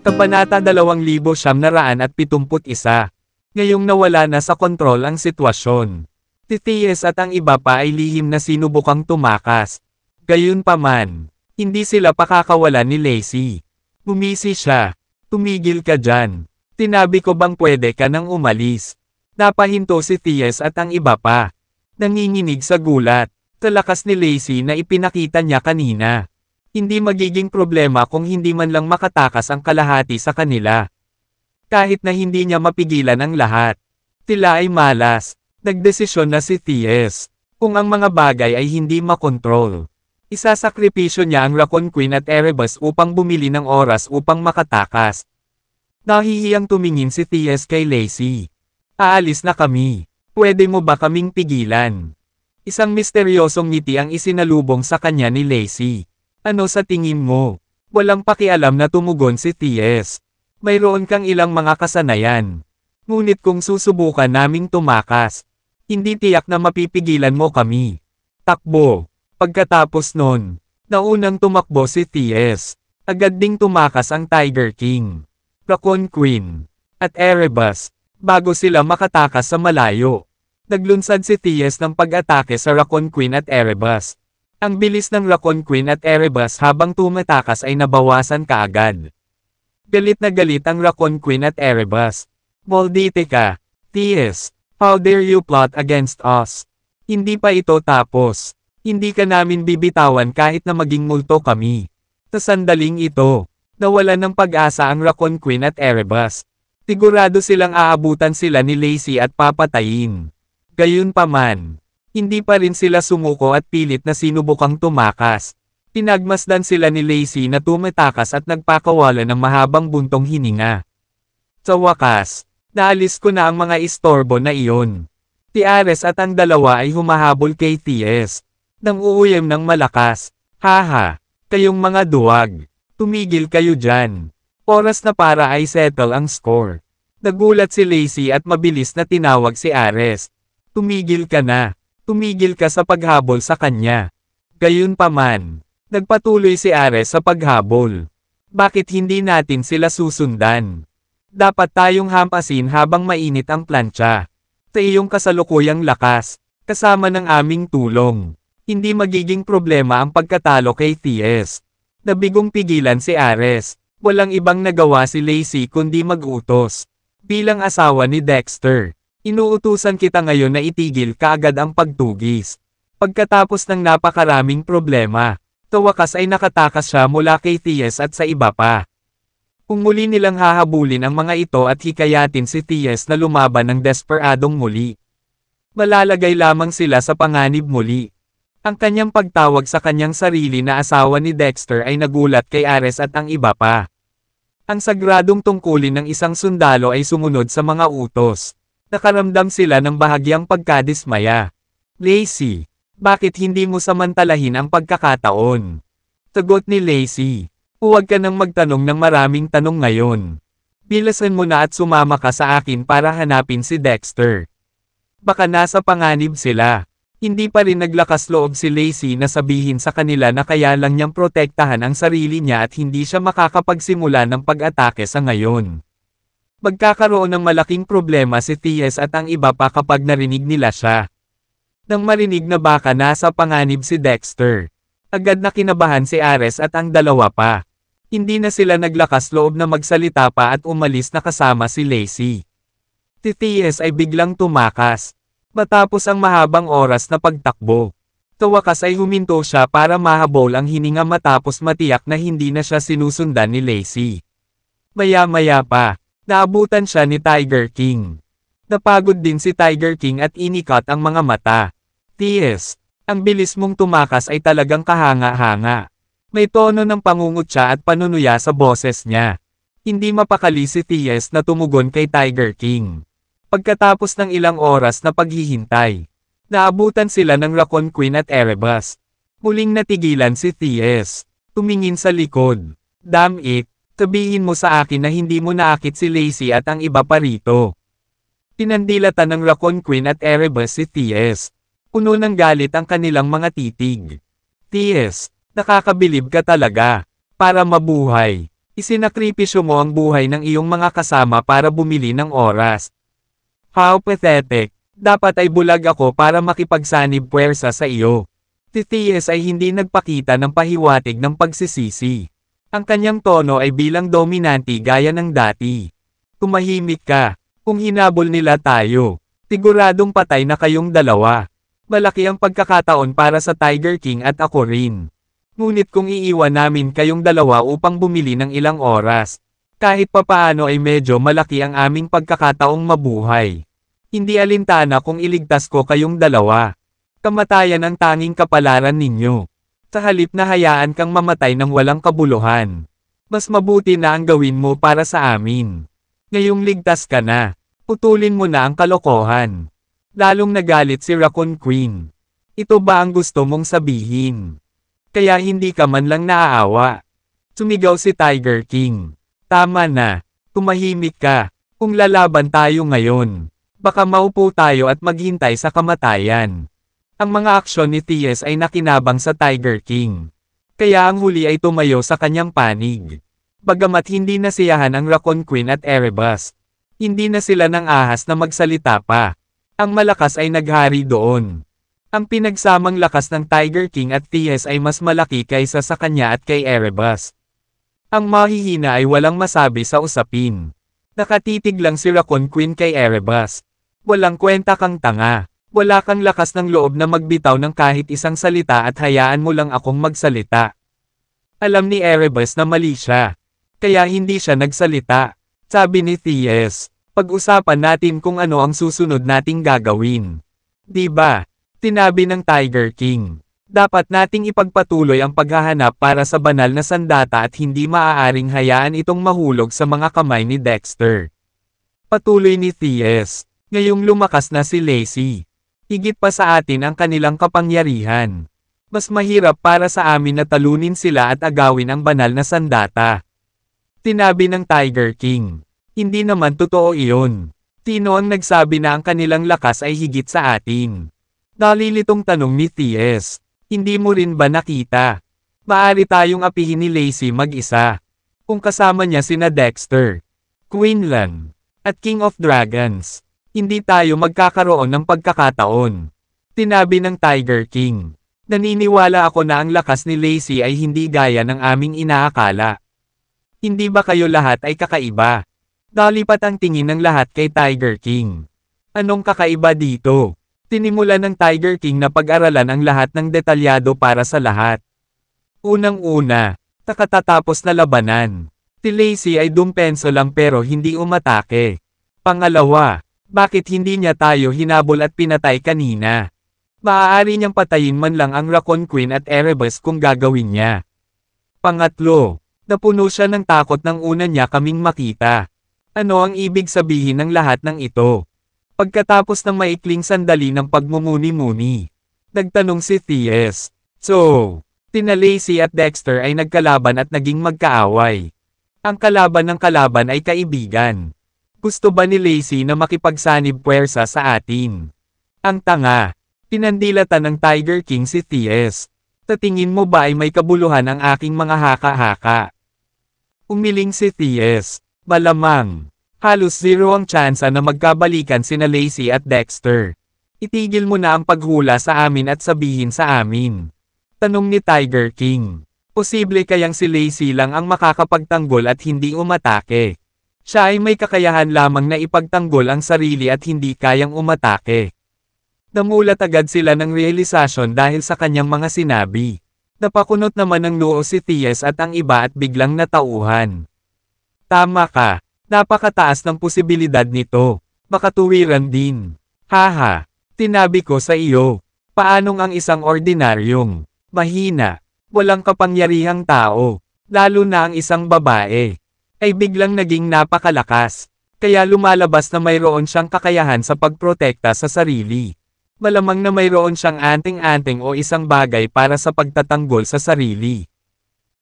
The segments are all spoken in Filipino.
Kabanata 2971. Ngayong nawala na sa kontrol ang sitwasyon. Si Thies at ang iba pa ay lihim na sinubukang tumakas. Gayunpaman, hindi sila pakakawalan ni Lacey. Bumisi siya. Tumigil ka dyan. Tinabi ko bang pwede ka nang umalis? Napahinto si Thies at ang iba pa. Nanginginig sa gulat. Sa lakas ni Lacey na ipinakita niya kanina. Hindi magiging problema kung hindi man lang makatakas ang kalahati sa kanila. Kahit na hindi niya mapigilan ang lahat. Sila ay malas. Nagdesisyon na si Thies. Kung ang mga bagay ay hindi makontrol. Isasakripisyo niya ang Raccoon Queen at Erebus upang bumili ng oras upang makatakas. Nahihiyang tumingin si Thies kay Lacey. Aalis na kami. Pwede mo ba kaming pigilan? Isang misteryosong ngiti ang isinalubong sa kanya ni Lacey. Ano sa tingin mo? Walang pakialam na tumugon si Thies. Mayroon kang ilang mga kasanayan. Ngunit kung susubukan naming tumakas, hindi tiyak na mapipigilan mo kami. Takbo. Pagkatapos nun, naunang tumakbo si Thies. Agad ding tumakas ang Tiger King, Raccoon Queen, at Erebus, bago sila makatakas sa malayo. Naglunsad si Thies ng pag-atake sa Raccoon Queen at Erebus. Ang bilis ng Raccoon Queen at Erebus habang tumatakas ay nabawasan kaagad. Galit na galit ang Raccoon Queen at Erebus. Maldita ka, Thies. How dare you plot against us? Hindi pa ito tapos. Hindi ka namin bibitawan kahit na maging multo kami. Sa sandaling ito, nawalan ng pag-asa ang Raccoon Queen at Erebus. Sigurado silang aabutan sila ni Lacey at papatayin. Gayunpaman, hindi pa rin sila sumuko at pilit na sinubukang tumakas. Pinagmasdan sila ni Lacey na tumatakas at nagpakawala ng mahabang buntong hininga. Sa wakas, naalis ko na ang mga istorbo na iyon. Si Ares at ang dalawa ay humahabol kay Thies. Nang uuyam ng malakas. Haha, kayong mga duwag. Tumigil kayo dyan. Oras na para ay settle ang score. Nagulat si Lacey at mabilis na tinawag si Ares. Tumigil ka na. Tumigil ka sa paghabol sa kanya. Gayunpaman, nagpatuloy si Ares sa paghabol. Bakit hindi natin sila susundan? Dapat tayong hampasin habang mainit ang plancha. Sa iyong kasalukuyang lakas, kasama ng aming tulong. Hindi magiging problema ang pagkatalo kay Thies. Nabigong pigilan si Ares. Walang ibang nagawa si Lacey kundi mag-utos. Bilang asawa ni Dexter, inuutusan kita ngayon na itigil kaagad ang pagtugis. Pagkatapos ng napakaraming problema, sa wakas ay nakatakas siya mula kay Thies at sa iba pa. Kung muli nilang hahabulin ang mga ito at hikayatin si Thies na lumaban ng desperadong muli, malalagay lamang sila sa panganib muli. Ang kanyang pagtawag sa kanyang sarili na asawa ni Dexter ay nagulat kay Ares at ang iba pa. Ang sagradong tungkulin ng isang sundalo ay sumunod sa mga utos. Nakaramdam sila ng bahagyang pagkadismaya. Lacey, bakit hindi mo samantalahin ang pagkakataon? Sagot ni Lacey, huwag ka nang magtanong ng maraming tanong ngayon. Bilasan mo na at sumama ka sa akin para hanapin si Dexter. Baka nasa panganib sila. Hindi pa rin naglakas loob si Lacey na sabihin sa kanila na kaya lang niyang protektahan ang sarili niya at hindi siya makakapagsimula ng pag-atake sa ngayon. Magkakaroon ng malaking problema si Thies at ang iba pa kapag narinig nila siya. Nang marinig na baka nasa panganib si Dexter, agad na kinabahan si Ares at ang dalawa pa. Hindi na sila naglakas loob na magsalita pa at umalis na kasama si Lacey. Si Thies ay biglang tumakas. Matapos ang mahabang oras na pagtakbo, sa wakas ay huminto siya para mahabol ang hininga matapos matiyak na hindi na siya sinusundan ni Lacey. Maya-maya pa, naabutan siya ni Tiger King. Napagod din si Tiger King at inikat ang mga mata. Thies, ang bilis mong tumakas ay talagang kahanga-hanga. May tono ng pangungutya at panunuya sa boses niya. Hindi mapakali si Thies na tumugon kay Tiger King. Pagkatapos ng ilang oras na paghihintay, naabutan sila ng Raccoon Queen at Erebus. Muling natigilan si Thies. Tumingin sa likod. Damn it, sabihin mo sa akin na hindi mo naakit si Lacey at ang iba pa rito. Pinandilatan ng Raccoon Queen at Erebus si Thies. Puno ng galit ang kanilang mga titig. Thies, nakakabilib ka talaga. Para mabuhay, isinakripisyo mo ang buhay ng iyong mga kasama para bumili ng oras. How pathetic. Dapat ay bulag ako para makipagsanib puwersa sa iyo. Titiis ay hindi nagpakita ng pahiwatig ng pagsisisi. Ang kanyang tono ay bilang dominante gaya ng dati. Tumahimik ka. Kung hinabol nila tayo, siguradong patay na kayong dalawa. Malaki ang pagkakataon para sa Tiger King at ako rin. Ngunit kung iiwan namin kayong dalawa upang bumili ng ilang oras, kahit papaano ay medyo malaki ang aming pagkakataong mabuhay. Hindi alintana kung iligtas ko kayong dalawa. Kamatayan ang tanging kapalaran ninyo. Sa halip na hayaan kang mamatay ng walang kabuluhan. Mas mabuti na ang gawin mo para sa amin. Ngayong ligtas ka na, putulin mo na ang kalokohan. Lalong nagalit si Raccoon Queen. Ito ba ang gusto mong sabihin? Kaya hindi ka man lang naaawa. Sumigaw si Tiger King. Tama na, tumahimik ka. Kung lalaban tayo ngayon, baka maupo tayo at maghintay sa kamatayan. Ang mga aksyon ni T.S. ay nakinabang sa Tiger King. Kaya ang huli ay tumayo sa kanyang panig. Bagamat hindi nasiyahan ang Raccoon Queen at Erebus, hindi na sila ng ahas na magsalita pa. Ang malakas ay naghari doon. Ang pinagsamang lakas ng Tiger King at T.S. ay mas malaki kaysa sa kanya at kay Erebus. Ang mahihina ay walang masabi sa usapin. Nakatitig lang si Raccoon Queen kay Erebus. Walang kwenta kang tanga. Wala kang lakas ng loob na magbitaw ng kahit isang salita at hayaan mo lang akong magsalita. Alam ni Erebus na mali siya. Kaya hindi siya nagsalita. Sabi ni T.S., pag-usapan natin kung ano ang susunod nating gagawin. Diba? Tinabi ng Tiger King. Dapat nating ipagpatuloy ang paghahanap para sa banal na sandata at hindi maaaring hayaan itong mahulog sa mga kamay ni Dexter. Patuloy ni T.S., ngayong lumakas na si Lacey. Higit pa sa atin ang kanilang kapangyarihan. Mas mahirap para sa amin na talunin sila at agawin ang banal na sandata. Tinabi ng Tiger King. Hindi naman totoo iyon. Sino ang nagsabi na ang kanilang lakas ay higit sa atin? Nalilitong tanong ni T.S. Hindi mo rin ba nakita? Maari tayong apihin ni Lacey mag-isa. Kung kasama niya sina Dexter, Quinlan, at King of Dragons, hindi tayo magkakaroon ng pagkakataon. Tinabi ng Tiger King. Naniniwala ako na ang lakas ni Lacey ay hindi gaya ng aming inaakala. Hindi ba kayo lahat ay kakaiba? Nalipat ang tingin ng lahat kay Tiger King. Anong kakaiba dito? Tinimulan ng Tiger King na pag-aralan ang lahat ng detalyado para sa lahat. Unang-una, katatapos na labanan. Si Lacey ay dumpenso lang pero hindi umatake. Pangalawa, bakit hindi niya tayo hinabol at pinatay kanina? Maaari niyang patayin man lang ang Raccoon Queen at Erebus kung gagawin niya. Pangatlo, napuno siya ng takot nang una niya kaming makita. Ano ang ibig sabihin ng lahat ng ito? Pagkatapos ng maikling sandali ng pagmumuni-muni, nagtanong si T.S. So, tina Lacey at Dexter ay nagkalaban at naging magkaaway. Ang kalaban ng kalaban ay kaibigan. Gusto ba ni Lacey na makipagsanib puwersa sa atin? Ang tanga. Pinandilatan ng Tiger King si T.S. Sa tingin mo ba ay may kabuluhan ang aking mga haka-haka? Umiling si T.S. Malamang. Halos zero ang tsansa na magkabalikan sina Lacey at Dexter. Itigil mo na ang paghula sa amin at sabihin sa amin. Tanong ni Tiger King. Posible kayang si Lacey lang ang makakapagtanggol at hindi umatake. Siya ay may kakayahan lamang na ipagtanggol ang sarili at hindi kayang umatake. Namulat agad sila ng realisasyon dahil sa kanyang mga sinabi. Napakunot naman ng noo si T.S. at ang iba at biglang natauhan. Tama ka. Napakataas ng posibilidad nito. Makatuwiran din. Haha. Tinabi ko sa iyo. Paanong ang isang ordinaryong, mahina, walang kapangyarihang tao, lalo na ang isang babae, ay biglang naging napakalakas. Kaya lumalabas na mayroon siyang kakayahan sa pagprotekta sa sarili. Malamang na mayroon siyang anting-anting o isang bagay para sa pagtatanggol sa sarili.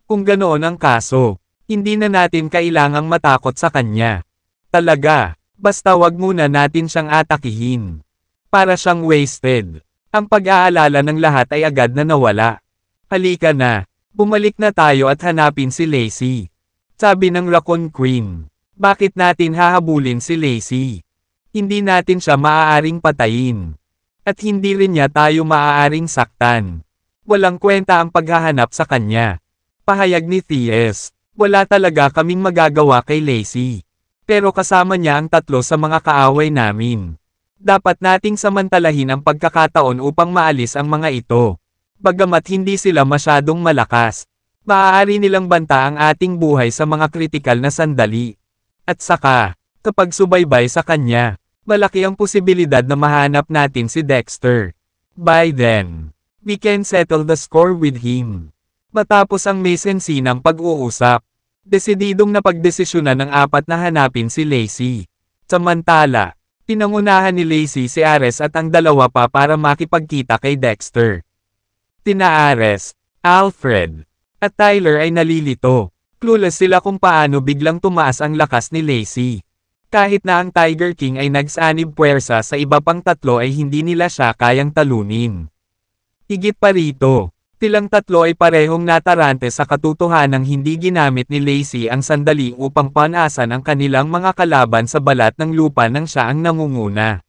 Kung ganoon ang kaso, hindi na natin kailangang matakot sa kanya. Talaga, basta wag muna natin siyang atakihin. Para siyang wasted. Ang pag-aalala ng lahat ay agad na nawala. Halika na, Bumalik na tayo at hanapin si Lacey. Sabi ng Raccoon Queen. Bakit natin hahabulin si Lacey? Hindi natin siya maaaring patayin. At hindi rin niya tayo maaaring saktan. Walang kwenta ang paghahanap sa kanya. Pahayag ni T.S. Wala talaga kaming magagawa kay Lacey. Pero kasama niya ang tatlo sa mga kaaway namin. Dapat nating samantalahin ang pagkakataon upang maalis ang mga ito. Bagamat hindi sila masyadong malakas, maaari nilang banta ang ating buhay sa mga kritikal na sandali. At saka, kapag subaybay sa kanya, malaki ang posibilidad na mahanap natin si Dexter. By then, we can settle the score with him. Matapos ang mise-en-scene ng pag-uusap, desididong napagdesisyonan ng apat na hanapin si Lacey. Samantala, pinangunahan ni Lacey si Ares at ang dalawa pa para makipagkita kay Dexter. Tina Ares, Alfred, at Tyler ay nalilito. Clueless sila kung paano biglang tumaas ang lakas ni Lacey. Kahit na ang Tiger King ay nagsanib puwersa sa iba pang tatlo ay hindi nila siya kayang talunin. Higit pa rito, silang tatlo ay parehong natarante sa katotohanang hindi ginamit ni Lacey ang sandali upang panasan ang kanilang mga kalaban sa balat ng lupa nang siya ang nangunguna.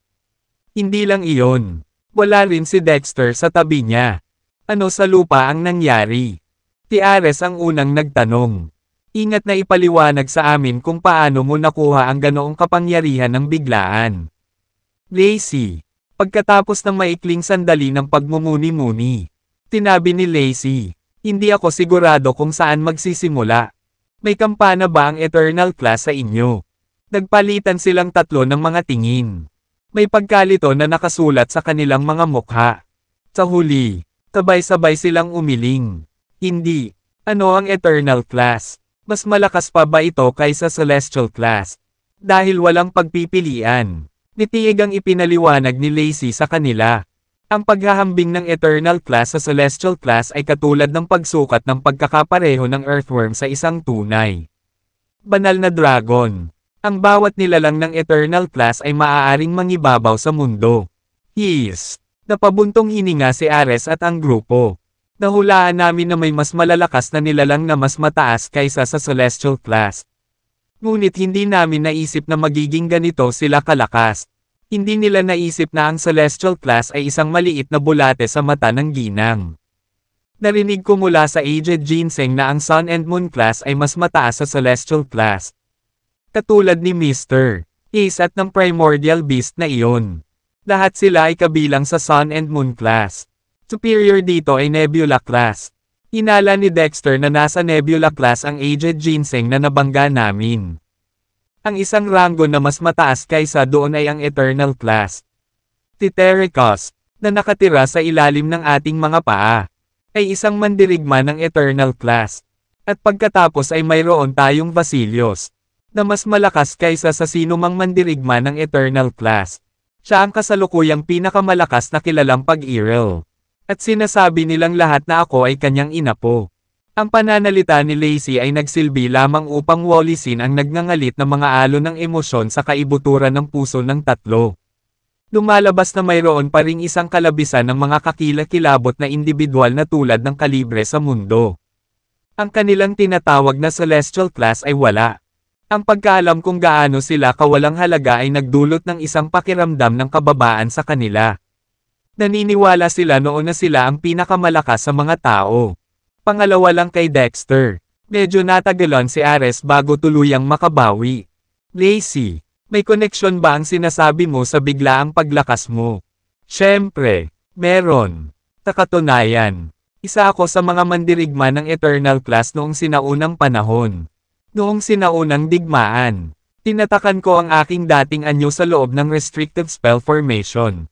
Hindi lang iyon, wala rin si Dexter sa tabi niya. Ano sa lupa ang nangyari? Si Ares ang unang nagtanong. Ingat na ipaliwanag sa amin kung paano mo nakuha ang ganoong kapangyarihan ng biglaan. Lacey, pagkatapos ng maikling sandali ng pagmumuni-muni, tinabi ni Lacey, hindi ako sigurado kung saan magsisimula. May kampana ba ang Eternal Class sa inyo? Nagpalitan silang tatlo ng mga tingin. May pagkalito na nakasulat sa kanilang mga mukha. Sa huli, sabay-sabay silang umiling. Hindi. Ano ang Eternal Class? Mas malakas pa ba ito kaysa Celestial Class? Dahil walang pagpipilian. Nitiig ang ipinaliwanag ni Lacey sa kanila. Ang paghahambing ng Eternal Class sa Celestial Class ay katulad ng pagsukat ng pagkakapareho ng Earthworm sa isang tunay. Banal na dragon. Ang bawat nilalang ng Eternal Class ay maaaring mangibabaw sa mundo. His. Napabuntong hininga si Ares at ang grupo. Nahulaan namin na may mas malalakas na nilalang na mas mataas kaysa sa Celestial Class. Ngunit hindi namin naisip na magiging ganito sila kalakas. Hindi nila naisip na ang Celestial Class ay isang maliit na bulate sa mata ng ginang. Narinig ko mula sa Aged Ginseng na ang Sun and Moon Class ay mas mataas sa Celestial Class. Katulad ni Mr. Ace at ng Primordial Beast na iyon. Lahat sila ay kabilang sa Sun and Moon Class. Superior dito ay Nebula Class. Hinala ni Dexter na nasa Nebula Class ang Aged Ginseng na nabangga namin. Ang isang ranggo na mas mataas kaysa doon ay ang Eternal Class. Titericus, na nakatira sa ilalim ng ating mga paa, ay isang mandirigma ng Eternal Class. At pagkatapos ay mayroon tayong Vasilios, na mas malakas kaysa sa sinumang mandirigma ng Eternal Class. Siya ang kasalukuyang pinakamalakas na kilalang pag-Irel. At sinasabi nilang lahat na ako ay kanyang inapo. Ang pananalita ni Lacey ay nagsilbi lamang upang walisin ang nagngangalit na mga alon ng emosyon sa kaibuturan ng puso ng tatlo. Lumalabas na mayroon pa ring isang kalabisan ng mga kakilakilabot na individual na tulad ng kalibre sa mundo. Ang kanilang tinatawag na Celestial Class ay wala. Ang pagkaalam kung gaano sila kawalang halaga ay nagdulot ng isang pakiramdam ng kababaan sa kanila. Naniniwala sila noon na sila ang pinakamalakas sa mga tao. Pangalawa lang kay Dexter. Medyo natagalan si Ares bago tuluyang makabawi. Lacey, may koneksyon ba ang sinasabi mo sa biglaang paglakas mo? Siyempre, meron. Sa katunayan, isa ako sa mga mandirigma ng Eternal Class noong sinaunang panahon. Noong sinaunang digmaan, tinatakan ko ang aking dating anyo sa loob ng Restrictive Spell Formation.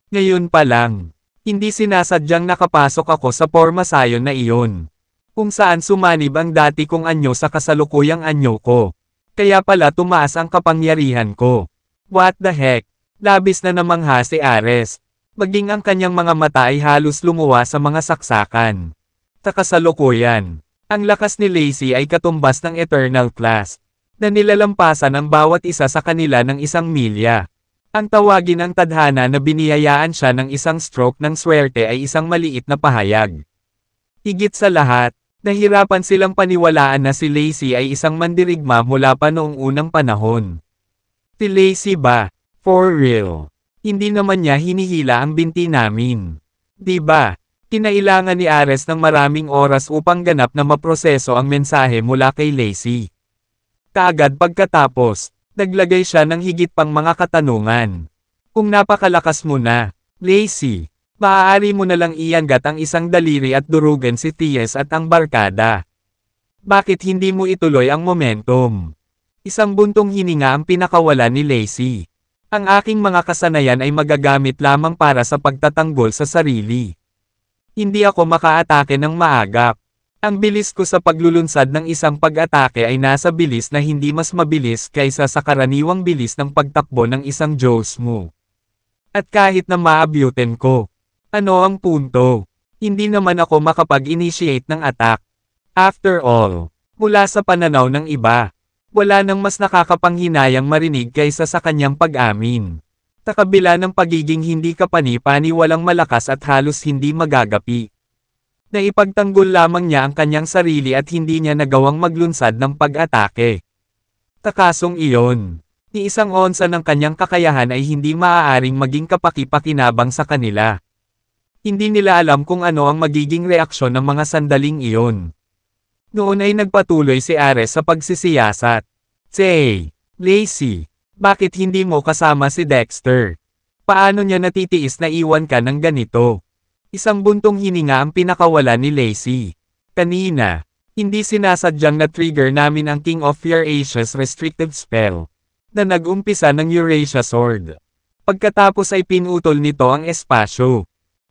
Ngayon pa lang, hindi sinasadyang nakapasok ako sa pormasayon na iyon. Kung saan sumanib ang dati kong anyo sa kasalukuyang anyo ko. Kaya pala tumaas ang kapangyarihan ko. What the heck? Labis na namangha si Ares. Maging ang kanyang mga mata ay halos lumuwa sa mga saksakan. Sa kasalukuyan, ang lakas ni Lacey ay katumbas ng Eternal Class, na nilalampasan ang bawat isa sa kanila ng 1 milya. Ang tawagin ng tadhana na biniyayaan siya ng isang stroke ng swerte ay isang maliit na pahayag. Higit sa lahat, nahirapan silang paniwalaan na si Lacey ay isang mandirigma mula pa noong unang panahon. Si Lacey ba? For real. Hindi naman niya hinihila ang binti namin. Di ba? Kinailangan ni Ares ng maraming oras upang ganap na maproseso ang mensahe mula kay Lacey. Kaagad pagkatapos, naglagay siya ng higit pang mga katanungan. Kung napakalakas mo na, Lacey, maaari mo na lang iangat ang isang daliri at durugan si T.S. at ang barkada. Bakit hindi mo ituloy ang momentum? Isang buntong hininga ang pinakawala ni Lacey. Ang aking mga kasanayan ay magagamit lamang para sa pagtatanggol sa sarili. Hindi ako makaatake ng maagap. Ang bilis ko sa paglulunsad ng isang pag-atake ay nasa bilis na hindi mas mabilis kaysa sa karaniwang bilis ng pagtakbo ng isang Joe's move. At kahit na maabutin ko, ano ang punto? Hindi naman ako makapag-initiate ng attack. After all, mula sa pananaw ng iba, wala nang mas nakakapanghinayang marinig kaysa sa kanyang pag-amin. Sa kabila ng pagiging hindi kapani-pani walang malakas at halos hindi magagapi. Naipagtanggol lamang niya ang kanyang sarili at hindi niya nagawang maglunsad ng pag-atake. Takasong iyon, ni isang onsa ng kanyang kakayahan ay hindi maaaring maging kapaki-pakinabang sa kanila. Hindi nila alam kung ano ang magiging reaksyon ng mga sandaling iyon. Noon ay nagpatuloy si Ares sa pagsisiyasat. Say, Lacey, bakit hindi mo kasama si Dexter? Paano niya natitiis na iwan ka ng ganito? Isang buntong hininga ang pinakawala ni Lacey. Kanina, hindi sinasadyang na-trigger namin ang King of Eurasia's restrictive spell, na nag-umpisa ng Eurasia Sword. Pagkatapos ay pinutol nito ang espasyo.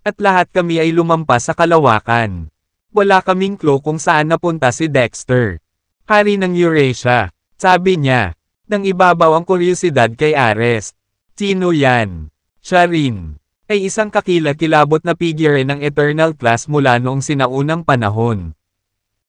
At lahat kami ay lumampas sa kalawakan. Wala kaming clue kung saan napunta si Dexter. Hari ng Eurasia, sabi niya, nang ibabaw ang kuryosidad kay Ares. Sino yan? Siya rin ay isang kakilakilabot na figure ng Eternal Class mula noong sinaunang panahon.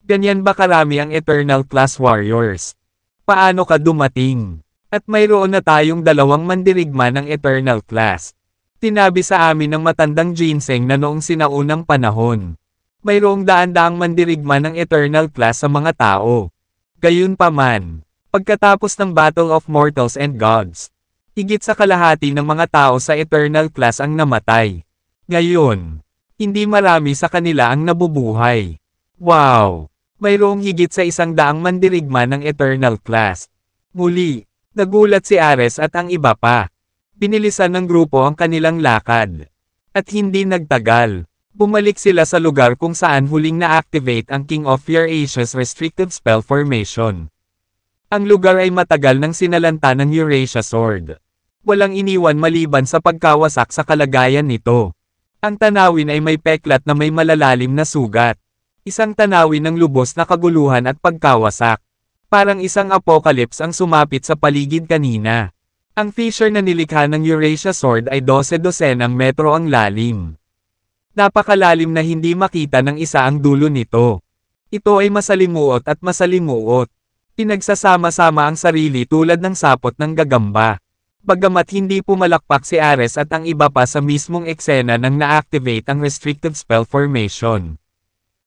Ganyan ba karami ang Eternal Class Warriors? Paano ka dumating? At mayroon na tayong dalawang mandirigma ng Eternal Class. Tinabi sa amin ng matandang ginseng na noong sinaunang panahon. Mayroong daan-daang mandirigma ng Eternal Class sa mga tao. Gayunpaman, pagkatapos ng Battle of Mortals and Gods, higit sa kalahati ng mga tao sa Eternal Class ang namatay. Ngayon, hindi marami sa kanila ang nabubuhay. Wow! Mayroong higit sa 100 mandirigma ng Eternal Class. Muli, nagulat si Ares at ang iba pa. Binilisan ng grupo ang kanilang lakad. At hindi nagtagal, bumalik sila sa lugar kung saan huling na-activate ang King of Eurasia's restrictive spell formation. Ang lugar ay matagal nang sinalanta ng Eurasia Sword. Walang iniwan maliban sa pagkawasak sa kalagayan nito. Ang tanawin ay may peklat na may malalalim na sugat. Isang tanawin ng lubos na kaguluhan at pagkawasak. Parang isang apocalypse ang sumapit sa paligid kanina. Ang fissure na nilikha ng Eurasia Sword ay 12-dosenang metro ang lalim. Napakalalim na hindi makita ng isa ang dulo nito. Ito ay masalimuot at masalimuot. Pinagsasama-sama ang sarili tulad ng sapot ng gagamba. Bagamat hindi pumalakpak si Ares at ang iba pa sa mismong eksena nang na-activate ang restrictive spell formation.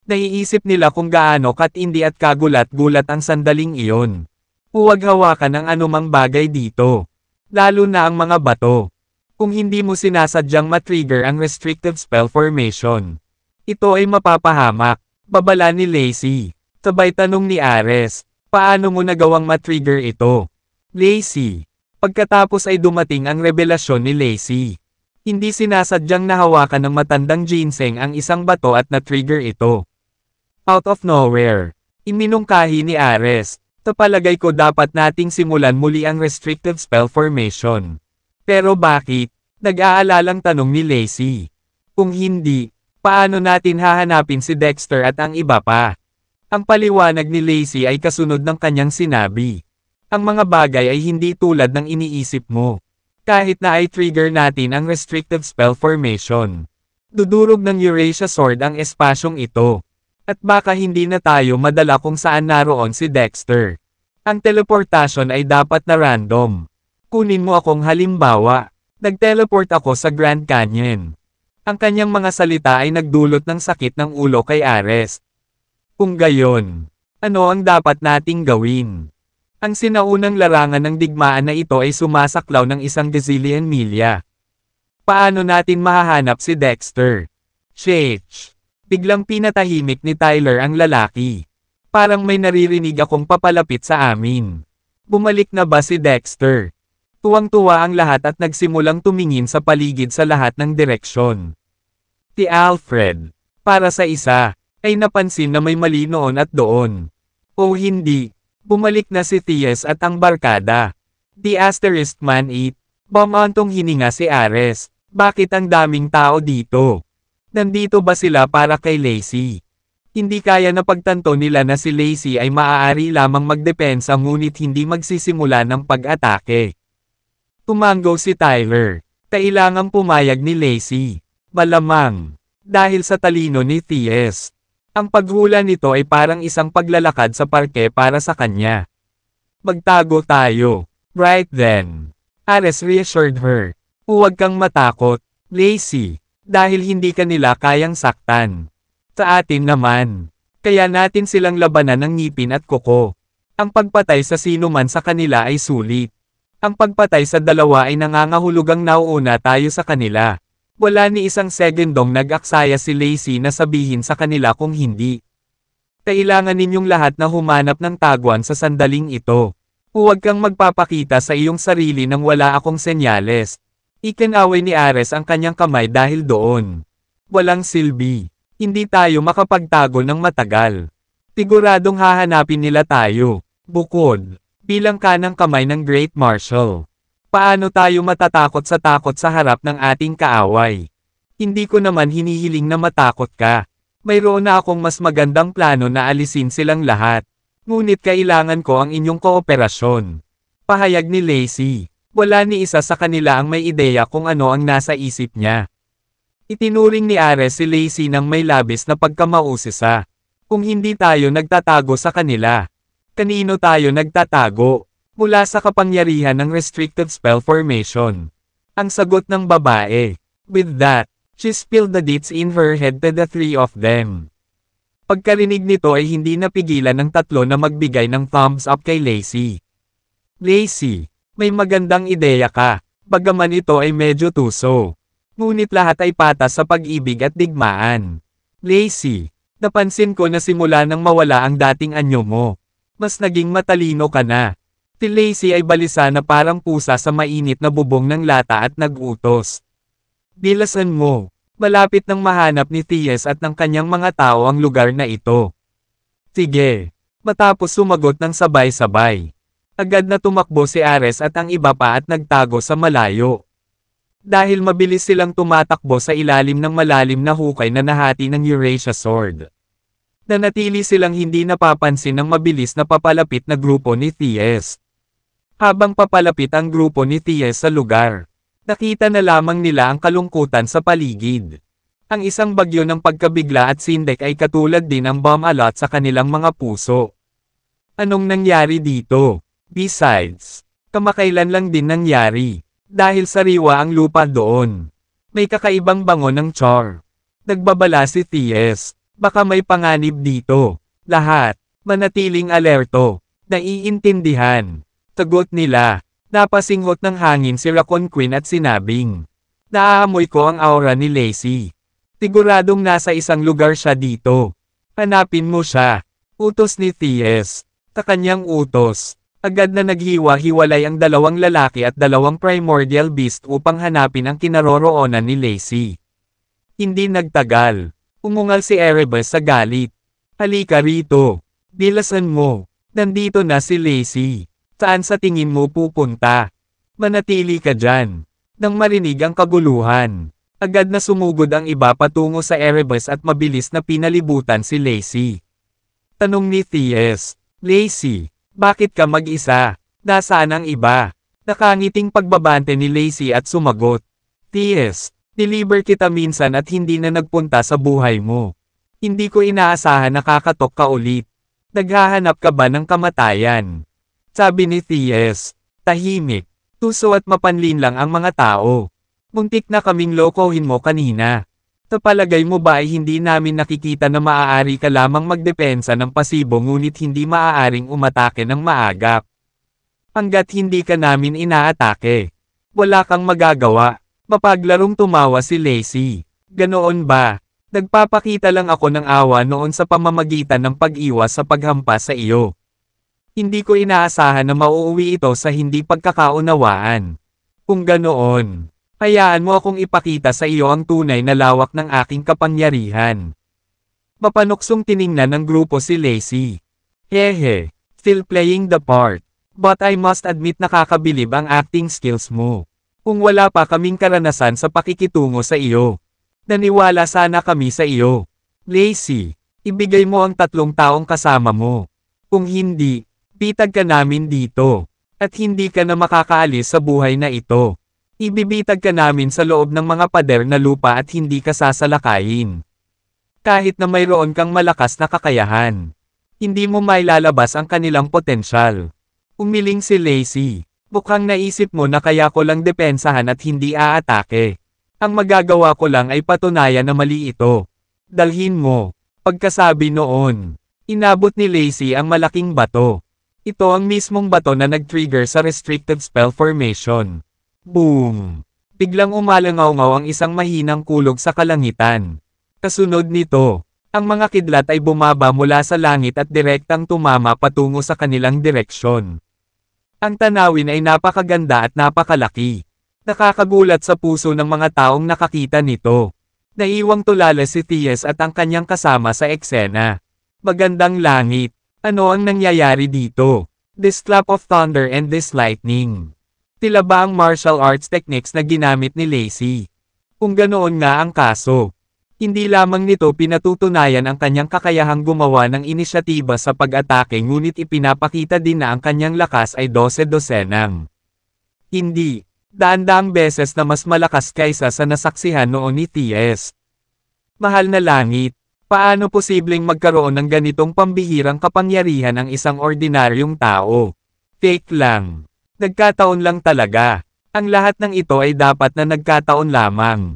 Naiisip nila kung gaano katindi at kagulat-gulat ang sandaling iyon. Huwag hawakan ang anumang bagay dito. Lalo na ang mga bato. Kung hindi mo sinasadyang matrigger ang restrictive spell formation, ito ay mapapahamak. Babala ni Lacey. Sabay tanong ni Ares, paano mo nagawang matrigger ito? Lacey. Pagkatapos ay dumating ang revelasyon ni Lacey. Hindi sinasadyang nahawakan ng matandang ginseng ang isang bato at na-trigger ito. Out of nowhere, iminungkahi ni Ares, sa palagay ko dapat nating simulan muli ang restrictive spell formation. Pero bakit? Nag-aalalang tanong ni Lacey. Kung hindi, paano natin hahanapin si Dexter at ang iba pa? Ang paliwanag ni Lacey ay kasunod ng kanyang sinabi. Ang mga bagay ay hindi tulad ng iniisip mo. Kahit na ay trigger natin ang restrictive spell formation, dudurog ng Eurasia Sword ang espasyong ito. At baka hindi na tayo madala kung saan naroon si Dexter. Ang teleportasyon ay dapat na random. Kunin mo akong halimbawa. Nag-teleport ako sa Grand Canyon. Ang kanyang mga salita ay nagdulot ng sakit ng ulo kay Ares. Kung gayon, ano ang dapat nating gawin? Ang sinaunang larangan ng digmaan na ito ay sumasaklaw ng 1,000,000,000 milya. Paano natin mahahanap si Dexter? Sheesh! Biglang pinatahimik ni Tyler ang lalaki. Parang may naririnig akong papalapit sa amin. Bumalik na ba si Dexter? Tuwang-tuwa ang lahat at nagsimulang tumingin sa paligid sa lahat ng direksyon. Si Alfred, para sa isa, ay napansin na may mali noon at doon. O hindi, bumalik na si Thies at ang barkada. The Asterisk Man 8, bumantong hininga si Ares. Bakit ang daming tao dito? Nandito ba sila para kay Lacey? Hindi kaya na pagtanto nila na si Lacey ay maaari lamang magdepensa ngunit hindi magsisimula ng pag-atake. Tumango si Tyler. Kailangang pumayag ni Lacey. Malamang. Dahil sa talino ni Thies. Ang paghula nito ay parang isang paglalakad sa parke para sa kanya. Magtago tayo. Right then. Ares reassured her. Huwag kang matakot, Lacey. Dahil hindi ka nila kayang saktan. Sa atin naman. Kaya natin silang labanan ng ngipin at kuko. Ang pagpatay sa sino man sa kanila ay sulit. Ang pagpatay sa dalawa ay nangangahulugang nauuna tayo sa kanila. Wala ni isang segundong nag-aksaya si Lacey na sabihin sa kanila kung hindi. Kailangan ninyong lahat na humanap ng taguan sa sandaling ito. Huwag kang magpapakita sa iyong sarili nang wala akong senyales. Ikinaway ni Ares ang kanyang kamay dahil doon. Walang silbi. Hindi tayo makapagtago ng matagal. Siguradong hahanapin nila tayo. Bukod, bilang kanang kamay ng Great Marshal. Paano tayo matatakot sa harap ng ating kaaway? Hindi ko naman hinihiling na matakot ka. Mayroon na akong mas magandang plano na alisin silang lahat. Ngunit kailangan ko ang inyong kooperasyon. Pahayag ni Lacey. Wala ni isa sa kanila ang may ideya kung ano ang nasa isip niya. Itinuring ni Ares si Lacey ng may labis na pagkamausisa. Kung hindi tayo nagtatago sa kanila, kanino tayo nagtatago? Mula sa kapangyarihan ng restricted spell formation. Ang sagot ng babae. With that, she spilled the deeds in her head to the three of them. Pagkarinig nito ay hindi napigilan ng tatlo na magbigay ng thumbs up kay Lacey. Lacey, may magandang ideya ka, bagaman ito ay medyo tuso. Ngunit lahat ay patas sa pag-ibig at digmaan. Lacey, napansin ko na simula nang mawala ang dating anyo mo. Mas naging matalino ka na. Si Lacey ay balisa na parang pusa sa mainit na bubong ng lata at nag-utos. Bilasan mo, malapit nang mahanap ni Thies at ng kanyang mga tao ang lugar na ito. Sige, matapos sumagot ng sabay-sabay. Agad na tumakbo si Ares at ang iba pa at nagtago sa malayo. Dahil mabilis silang tumatakbo sa ilalim ng malalim na hukay na nahati ng Eurasia Sword. Nanatili silang hindi napapansin ng mabilis na papalapit na grupo ni Thies. Habang papalapit ang grupo ni Thies sa lugar, nakita na lamang nila ang kalungkutan sa paligid. Ang isang bagyo ng pagkabigla at sindek ay katulad din ang bomb alot sa kanilang mga puso. Anong nangyari dito? Besides, kamakailan lang din nangyari. Dahil sariwa ang lupa doon. May kakaibang bango ng char. Nagbabala si Thies. Baka may panganib dito. Lahat, manatiling alerto. Naiintindihan. Sagot nila. Napasinghot ng hangin si Raccoon Queen at sinabing. Naaamoy ko ang aura ni Lacey. Siguradong nasa isang lugar siya dito. Hanapin mo siya. Utos ni Thies. Sa kanyang utos, agad na naghiwa-hiwalay ang dalawang lalaki at dalawang primordial beast upang hanapin ang kinaroroonan ni Lacey. Hindi nagtagal. Umungal si Erebus sa galit. Halika rito. Bilasan mo. Nandito na si Lacey. Saan sa tingin mo pupunta? Manatili ka dyan. Nang marinig ang kaguluhan, agad na sumugod ang iba patungo sa Erebus at mabilis na pinalibutan si Lacey. Tanong ni Thies. Lacey, bakit ka mag-isa? Nasaan ang iba? Nakangiting pagbabante ni Lacey at sumagot. Thies, deliver kita minsan at hindi na nagpunta sa buhay mo. Hindi ko inaasahan na kakatok ka ulit. Naghahanap ka ba ng kamatayan? Sabi ni Thies. Tahimik. Tuso at mapanlin lang ang mga tao. Muntik na kaming lokohin mo kanina. Sa palagay mo ba ay hindi namin nakikita na maaari ka lamang magdepensa ng pasibo ngunit hindi maaaring umatake ng maagap? Hanggat hindi ka namin inaatake, wala kang magagawa. Mapaglarong tumawa si Lacey. Ganoon ba? Nagpapakita lang ako ng awa noon sa pamamagitan ng pag-iwas sa paghampas sa iyo. Hindi ko inaasahan na mauuwi ito sa hindi pagkakaunawaan. Kung ganoon, hayaan mo akong ipakita sa iyo ang tunay na lawak ng aking kapangyarihan. Mapanuksong tiningnan ng grupo si Lacey. Hehe, still playing the part. But I must admit nakakabilib ang acting skills mo. Kung wala pa kaming karanasan sa pakikitungo sa iyo, naniwala sana kami sa iyo. Lacey, ibigay mo ang 3 taong kasama mo. Kung hindi, bitag ka namin dito. At hindi ka na makakaalis sa buhay na ito. Ibibitag ka namin sa loob ng mga pader na lupa at hindi ka sasalakayin. Kahit na mayroon kang malakas na kakayahan, hindi mo mailalabas ang kanilang potensyal. Umiling si Lacey. Mukhang naisip mo na kaya ko lang depensahan at hindi aatake. Ang magagawa ko lang ay patunayan na mali ito. Dalhin mo. Pagkasabi noon, inabot ni Lacey ang malaking bato. Ito ang mismong bato na nag-trigger sa restricted spell formation. Boom! Biglang umalangaw-ngaw ang isang mahinang kulog sa kalangitan. Kasunod nito, ang mga kidlat ay bumaba mula sa langit at direktang tumama patungo sa kanilang direksyon. Ang tanawin ay napakaganda at napakalaki. Nakakagulat sa puso ng mga taong nakakita nito. Naiwang tulala si Thies at ang kanyang kasama sa eksena. Magandang langit. Ano ang nangyayari dito? This clap of thunder and this lightning. Tila ba ang martial arts techniques na ginamit ni Lacey? Kung ganoon nga ang kaso, hindi lamang nito pinatutunayan ang kanyang kakayahang gumawa ng inisyatiba sa pag-atake ngunit ipinapakita din na ang kanyang lakas ay 12-dosenang. Hindi, daan-daang beses na mas malakas kaysa sa nasaksihan noon ni Thies. Mahal na langit, paano posibleng magkaroon ng ganitong pambihirang kapangyarihan ang isang ordinaryong tao? Fake lang. Nagkataon lang talaga. Ang lahat ng ito ay dapat na nagkataon lamang.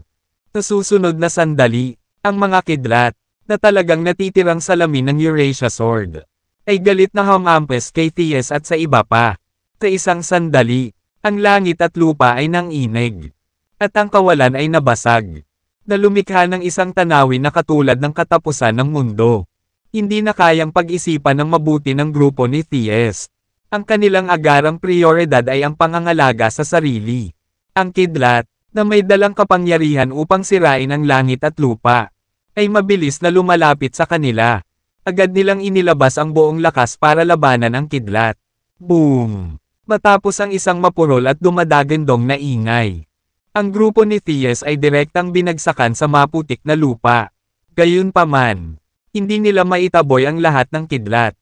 Sa susunod na sandali, ang mga kidlat, na talagang natitirang salamin ng Eurasia Sword, ay galit na humampes kay Thies at sa iba pa. Sa isang sandali, ang langit at lupa ay nanginig. At ang kawalan ay nabasag. Na lumikha ng isang tanawin na katulad ng katapusan ng mundo. Hindi na kayang pag-isipan ng mabuti ng grupo ni Thies. Ang kanilang agarang prioridad ay ang pangangalaga sa sarili. Ang kidlat, na may dalang kapangyarihan upang sirain ang langit at lupa, ay mabilis na lumalapit sa kanila. Agad nilang inilabas ang buong lakas para labanan ang kidlat. Boom! Matapos ang isang mapurol at dumadagandong na ingay, ang grupo ni Thies ay direktang binagsakan sa maputik na lupa. Gayunpaman, hindi nila maitaboy ang lahat ng kidlat.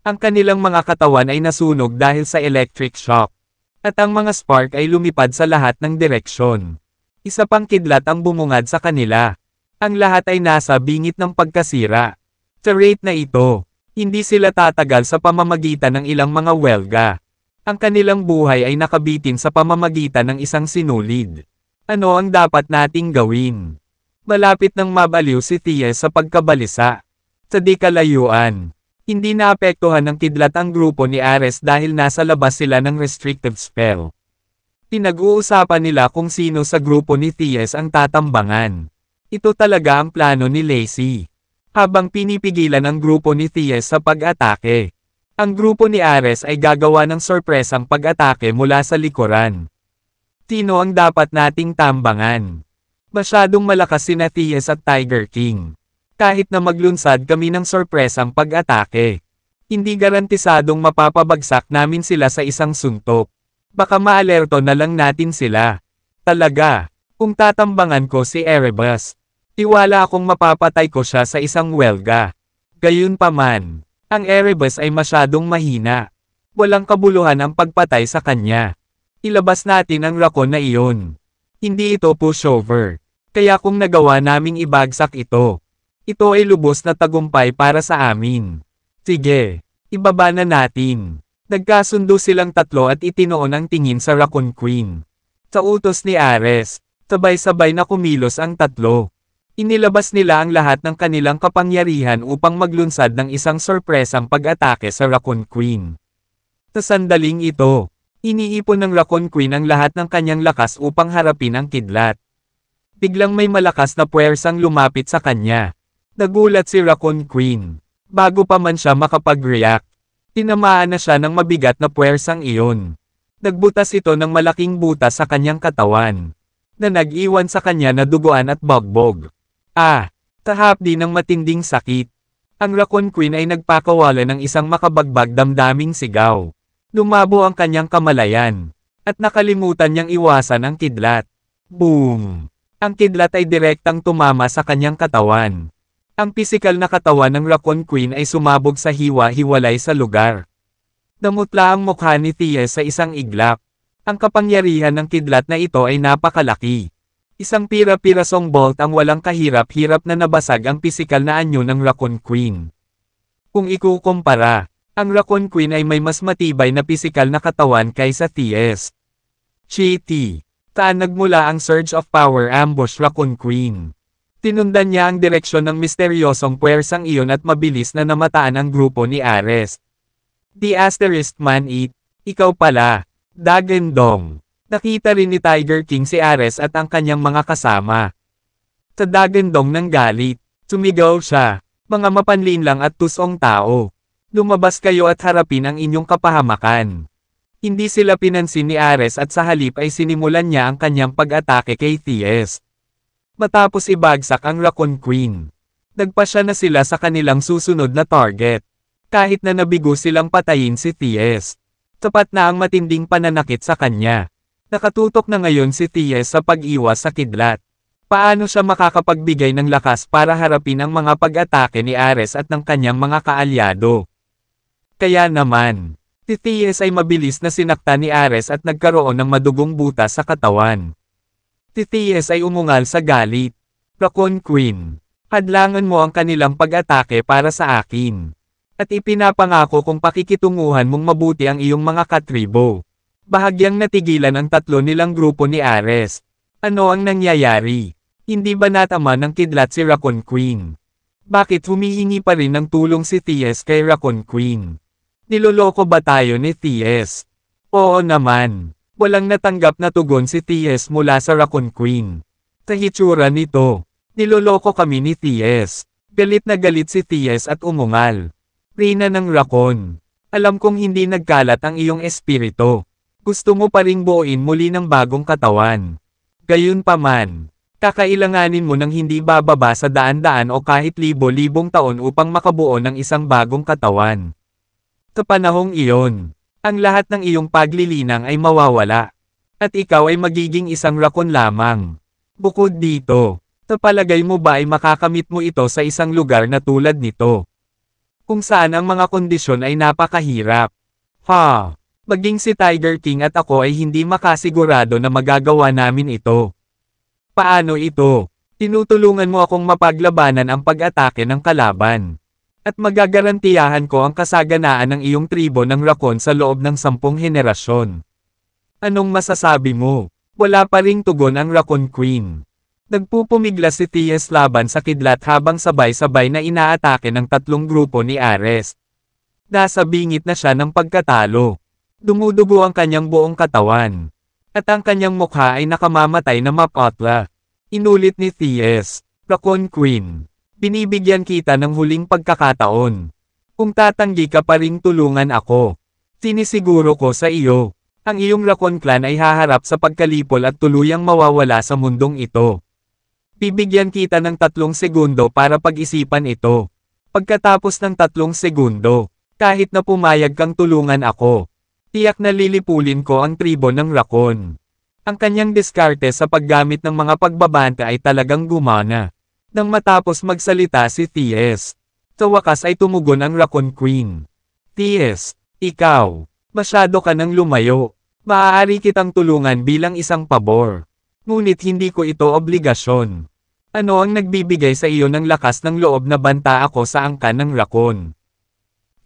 Ang kanilang mga katawan ay nasunog dahil sa electric shock. At ang mga spark ay lumipad sa lahat ng direksyon. Isa pang kidlat ang bumungad sa kanila. Ang lahat ay nasa bingit ng pagkasira. Sa rate na ito, hindi sila tatagal sa pamamagitan ng ilang mga welga. Ang kanilang buhay ay nakabitin sa pamamagitan ng isang sinulid. Ano ang dapat nating gawin? Malapit nang mabaliw si Thies sa pagkabalisa. Sa di kalayuan, hindi naapektuhan ng kidlat ang grupo ni Ares dahil nasa labas sila ng restrictive spell. Pinag-uusapan nila kung sino sa grupo ni Thies ang tatambangan. Ito talaga ang plano ni Lacey. Habang pinipigilan ang grupo ni Thies sa pag-atake, ang grupo ni Ares ay gagawa ng sorpresang pag-atake mula sa likuran. Sino ang dapat nating tambangan? Masyadong malakas sina Thies at Tiger King. Kahit na maglunsad kami ng sorpresang pag-atake, hindi garantisadong mapapabagsak namin sila sa isang suntok. Baka maalerto na lang natin sila. Talaga, kung tatambangan ko si Erebus, tiwala akong mapapatay ko siya sa isang welga. Gayunpaman, ang Erebus ay masyadong mahina. Walang kabuluhan ang pagpatay sa kanya. Ilabas natin ang rakon na iyon. Hindi ito pushover. Kaya kung nagawa naming ibagsak ito, ito ay lubos na tagumpay para sa amin. Sige, ibaba na natin. Nagkasundo silang tatlo at itinoon ang tingin sa Raccoon Queen. Sa utos ni Ares, sabay-sabay na kumilos ang tatlo. Inilabas nila ang lahat ng kanilang kapangyarihan upang maglunsad ng isang sorpresang pag-atake sa Raccoon Queen. Sa sandaling ito, iniipon ng Raccoon Queen ang lahat ng kanyang lakas upang harapin ang kidlat. Biglang may malakas na puwersang lumapit sa kanya. Nagulat si Raccoon Queen. Bago pa man siya makapag-react, tinamaan na siya ng mabigat na puwersang iyon. Nagbutas ito ng malaking butas sa kanyang katawan, na nag-iwan sa kanya na duguan at bagbog. Tahapdi ng matinding sakit. Ang Raccoon Queen ay nagpakawala ng isang makabagbag damdaming sigaw. Lumabo ang kanyang kamalayan, at nakalimutan niyang iwasan ang kidlat. Boom! Ang kidlat ay direktang tumama sa kanyang katawan. Ang pisikal na katawan ng Raccoon Queen ay sumabog sa hiwa-hiwalay sa lugar. Namutla ang mukha ni Thies sa isang iglap. Ang kapangyarihan ng kidlat na ito ay napakalaki. Isang pira-pirasong bolt ang walang kahirap-hirap na nabasag ang pisikal na anyo ng Raccoon Queen. Kung ikukumpara, ang Raccoon Queen ay may mas matibay na pisikal na katawan kaysa Thies. Chitty. Taan nagmula ang Surge of Power ambush Raccoon Queen. Tinundan niya ang direksyon ng misteryosong puwersang iyon at mabilis na namataan ang grupo ni Ares. The Asterisk Man-Eat, ikaw pala, Dagendong. Nakita rin ni Tiger King si Ares at ang kanyang mga kasama. Sa Dagendong ng galit, sumigaw siya, mga mapanlin lang at tusong tao. Lumabas kayo at harapin ang inyong kapahamakan. Hindi sila pinansin ni Ares at sa halip ay sinimulan niya ang kanyang pag-atake kay Thies. Matapos ibagsak ang Raccoon Queen, nagpasya na sila sa kanilang susunod na target. Kahit na nabigo silang patayin si Thies, tapat na ang matinding pananakit sa kanya. Nakatutok na ngayon si Thies sa pag-iwas sa kidlat. Paano siya makakapagbigay ng lakas para harapin ang mga pag-atake ni Ares at ng kanyang mga kaalyado? Kaya naman, si Thies ay mabilis na sinakta ni Ares at nagkaroon ng madugong butas sa katawan. Si Thies ay umungal sa galit. Raccoon Queen, hadlangan mo ang kanilang pag-atake para sa akin. At ipinapangako kung pakikitunguhan mong mabuti ang iyong mga katribo. Bahagyang natigilan ang tatlo nilang grupo ni Ares. Ano ang nangyayari? Hindi ba natama ng kidlat si Raccoon Queen? Bakit humihingi pa rin ng tulong si Thies kay Raccoon Queen? Niloloko ba tayo ni Thies? Oo naman. Walang natanggap na tugon si Thies mula sa Raccoon Queen. Sa hitsura nito, niloloko kami ni Thies. Galit na galit si Thies at umungal. Reyna ng Raccoon. Alam kong hindi nagkalat ang iyong espiritu. Gusto mo pa ring buuin muli ng bagong katawan. Gayunpaman, kakailanganin mo ng hindi bababa sa daan-daan o kahit libo-libong taon upang makabuo ng isang bagong katawan. Sa panahong iyon, ang lahat ng iyong paglilinang ay mawawala. At ikaw ay magiging isang Raccoon lamang. Bukod dito, sa palagay mo ba ay makakamit mo ito sa isang lugar na tulad nito? Kung saan ang mga kondisyon ay napakahirap. Maging si Tiger King at ako ay hindi makasigurado na magagawa namin ito. Paano ito? Tinutulungan mo akong mapaglabanan ang pag-atake ng kalaban. At magagarantiyahan ko ang kasaganaan ng iyong tribo ng Raccoon sa loob ng 10 henerasyon. Anong masasabi mo? Wala pa ring tugon ang Raccoon Queen. Nagpupumigla si Thies laban sa kidlat habang sabay-sabay na inaatake ng tatlong grupo ni Ares. Nasa bingit na siya ng pagkatalo. Dumudugo ang kanyang buong katawan. At ang kanyang mukha ay nakamamatay na mapotla. Inulit ni Thies, Raccoon Queen, binibigyan kita ng huling pagkakataon. Kung tatanggi ka pa ring tulungan ako, sinisiguro ko sa iyo, ang iyong Raccoon Clan ay haharap sa pagkalipol at tuluyang mawawala sa mundong ito. Bibigyan kita ng 3 segundo para pag-isipan ito. Pagkatapos ng 3 segundo, kahit na pumayag kang tulungan ako, tiyak na lilipulin ko ang tribo ng Raccoon. Ang kanyang diskarte sa paggamit ng mga pagbabanta ay talagang gumana. Nang matapos magsalita si Thies, sa wakas ay tumugon ang Raccoon Queen. Thies, ikaw, masyado ka nang lumayo. Maaari kitang tulungan bilang isang pabor. Ngunit hindi ko ito obligasyon. Ano ang nagbibigay sa iyo ng lakas ng loob na banta ako sa angkan ng Raccoon?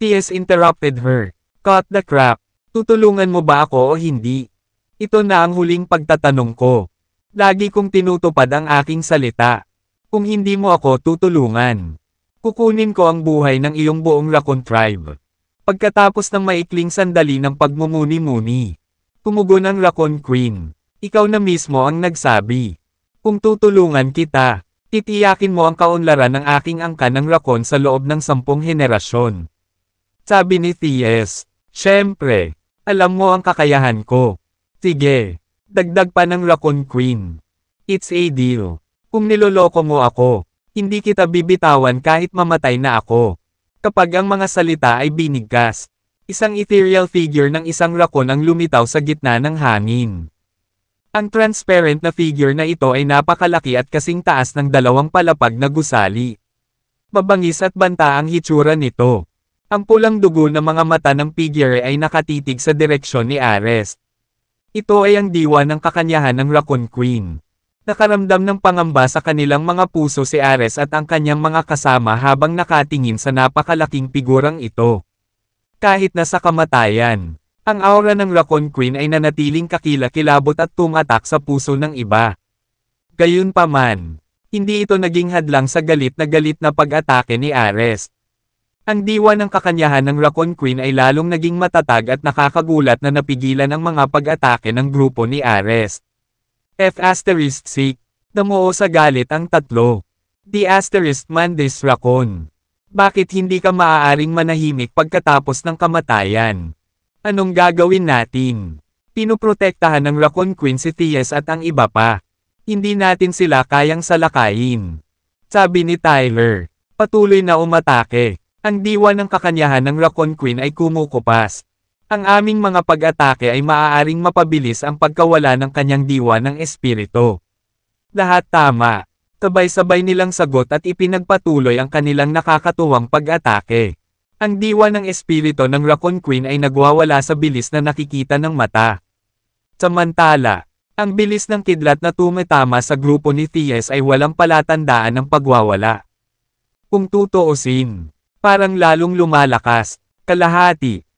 Thies interrupted her. Cut the crap. Tutulungan mo ba ako o hindi? Ito na ang huling pagtatanong ko. Lagi kong tinutupad ang aking salita. Kung hindi mo ako tutulungan, kukunin ko ang buhay ng iyong buong Raccoon Tribe. Pagkatapos ng maikling sandali ng pagmumuni-muni, tumugon ang Raccoon Queen. Ikaw na mismo ang nagsabi. Kung tutulungan kita, titiyakin mo ang kaunlaran ng aking angkan ng Raccoon sa loob ng 10 henerasyon. Sabi ni T.S. Siyempre, alam mo ang kakayahan ko. Sige, dagdag pa ng Raccoon Queen. It's a deal. Kung niloloko mo ako, hindi kita bibitawan kahit mamatay na ako. Kapag ang mga salita ay binigkas, isang ethereal figure ng isang raccoon ang lumitaw sa gitna ng hangin. Ang transparent na figure na ito ay napakalaki at kasing taas ng 2 palapag na gusali. Mabangis at banta ang hitsura nito. Ang pulang dugo ng mga mata ng figure ay nakatitig sa direksyon ni Ares. Ito ay ang diwa ng kakanyahan ng Raccoon Queen. Nakaramdam ng pangamba sa kanilang mga puso si Ares at ang kanyang mga kasama habang nakatingin sa napakalaking figurang ito. Kahit na sa kamatayan, ang aura ng Raccoon Queen ay nanatiling kakilakilabot at tumatak sa puso ng iba. Gayunpaman, hindi ito naging hadlang sa galit na pag-atake ni Ares. Ang diwa ng kakanyahan ng Raccoon Queen ay lalong naging matatag at nakakagulat na napigilan ang mga pag-atake ng grupo ni Ares. F***, namuo sa galit ang tatlo. The** Mandis Raccoon. Bakit hindi ka maaaring manahimik pagkatapos ng kamatayan? Anong gagawin natin? Pinuprotektahan ng Raccoon Queen si T.S. at ang iba pa. Hindi natin sila kayang salakayin. Sabi ni Tyler. Patuloy na umatake. Ang diwa ng kakanyahan ng Raccoon Queen ay kumukupas. Ang aming mga pag-atake ay maaaring mapabilis ang pagkawala ng kanyang diwa ng espiritu. Lahat tama. Sabay-sabay nilang sagot at ipinagpatuloy ang kanilang nakakatuwang pag-atake. Ang diwa ng espiritu ng Raccoon Queen ay nagwawala sa bilis na nakikita ng mata. Samantala, ang bilis ng kidlat na tumitama sa grupo ni T.S. ay walang palatandaan ng pagwawala. Kung tutuusin, parang lalong lumalakas, kalahati.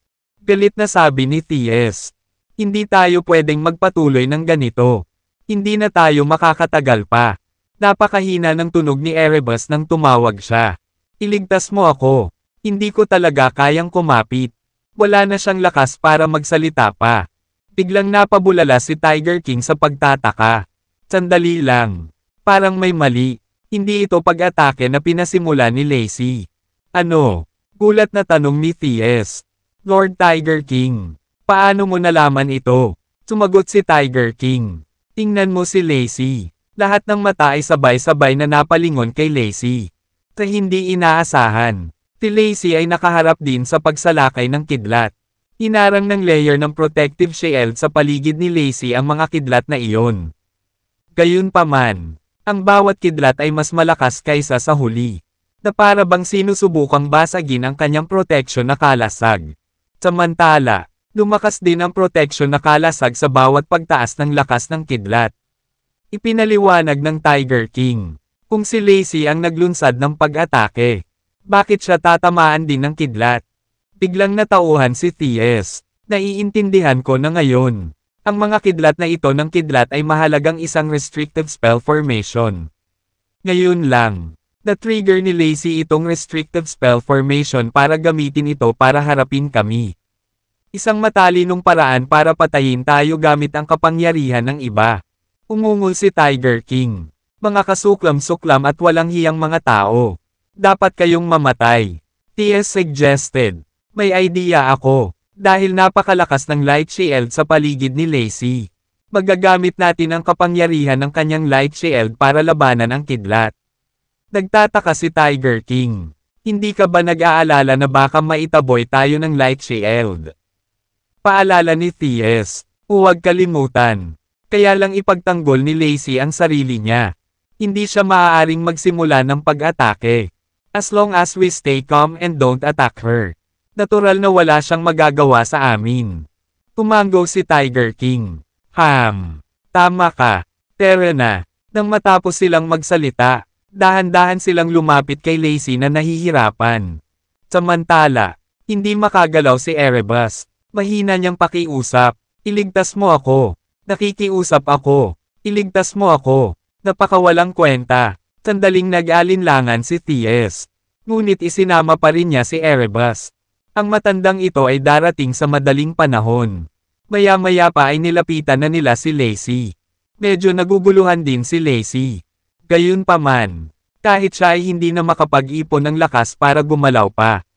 Galit na sabi ni T.S. Hindi tayo pwedeng magpatuloy ng ganito. Hindi na tayo makakatagal pa. Napakahina ng tunog ni Erebus nang tumawag siya. Iligtas mo ako. Hindi ko talaga kayang kumapit. Wala na siyang lakas para magsalita pa. Biglang napabulala si Tiger King sa pagtataka. Sandali lang. Parang may mali. Hindi ito pag-atake na pinasimula ni Lacey. Ano? Gulat na tanong ni T.S. Lord Tiger King, paano mo nalaman ito? Sumagot si Tiger King. Tingnan mo si Lacey. Lahat ng mata ay sabay-sabay na napalingon kay Lacey. Sa hindi inaasahan, si Lacey ay nakaharap din sa pagsalakay ng kidlat. Hinarang ng layer ng protective shield sa paligid ni Lacey ang mga kidlat na iyon. Gayunpaman, ang bawat kidlat ay mas malakas kaysa sa huli, na para bang sinusubukang basagin ang kanyang protection na kalasag. Samantala, lumakas din ang protection na kalasag sa bawat pagtaas ng lakas ng kidlat. Ipinaliwanag ng Tiger King, kung si Lacey ang naglunsad ng pag-atake, bakit siya tatamaan din ng kidlat? Biglang natauhan si T.S. Naiintindihan ko na ngayon. Ang mga kidlat na ito ng kidlat ay mahalagang isang restrictive spell formation. Ngayon lang, na-trigger ni Lacey itong restrictive spell formation para gamitin ito para harapin kami. Isang matalinong paraan para patayin tayo gamit ang kapangyarihan ng iba. Umungol si Tiger King. Mga kasuklam-suklam at walang hiyang mga tao. Dapat kayong mamatay. T.S. suggested. May idea ako. Dahil napakalakas ng light shield sa paligid ni Lacey. Magagamit natin ang kapangyarihan ng kanyang light shield para labanan ang kidlat. Nagtataka si Tiger King. Hindi ka ba nag-aalala na baka maitaboy tayo ng light shield? Paalala ni T.S. Huwag kalimutan. Kaya lang ipagtanggol ni Lacey ang sarili niya. Hindi siya maaaring magsimula ng pag-atake. As long as we stay calm and don't attack her. Natural na wala siyang magagawa sa amin. Tumango si Tiger King. Tama ka. Tara na. Nang matapos silang magsalita, dahan-dahan silang lumapit kay Lacey na nahihirapan. Samantala, hindi makagalaw si Erebus. Mahina niyang pakiusap. Iligtas mo ako. Nakikiusap ako. Iligtas mo ako. Napakawalang kwenta. Sandaling nag-alinlangan si T.S. Ngunit isinama pa rin niya si Erebus. Ang matandang ito ay darating sa madaling panahon. Maya-maya pa ay nilapitan na nila si Lacey. Medyo naguguluhan din si Lacey. Gayunpaman, kahit siya ay hindi na makapag-ipon ng lakas para gumalaw pa.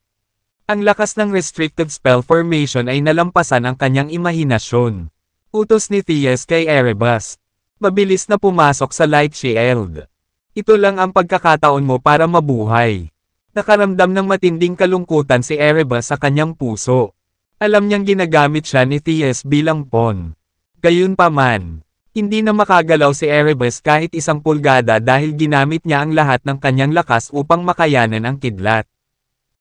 Ang lakas ng restrictive spell formation ay nalampasan ang kanyang imahinasyon. Utos ni T.S. kay Erebus. Mabilis na pumasok sa light shield. Ito lang ang pagkakataon mo para mabuhay. Nakaramdam ng matinding kalungkutan si Erebus sa kanyang puso. Alam niyang ginagamit siya ni T.S. bilang pawn. Gayunpaman, hindi na makagalaw si Erebus kahit 1 pulgada dahil ginamit niya ang lahat ng kanyang lakas upang makayanan ang kidlat.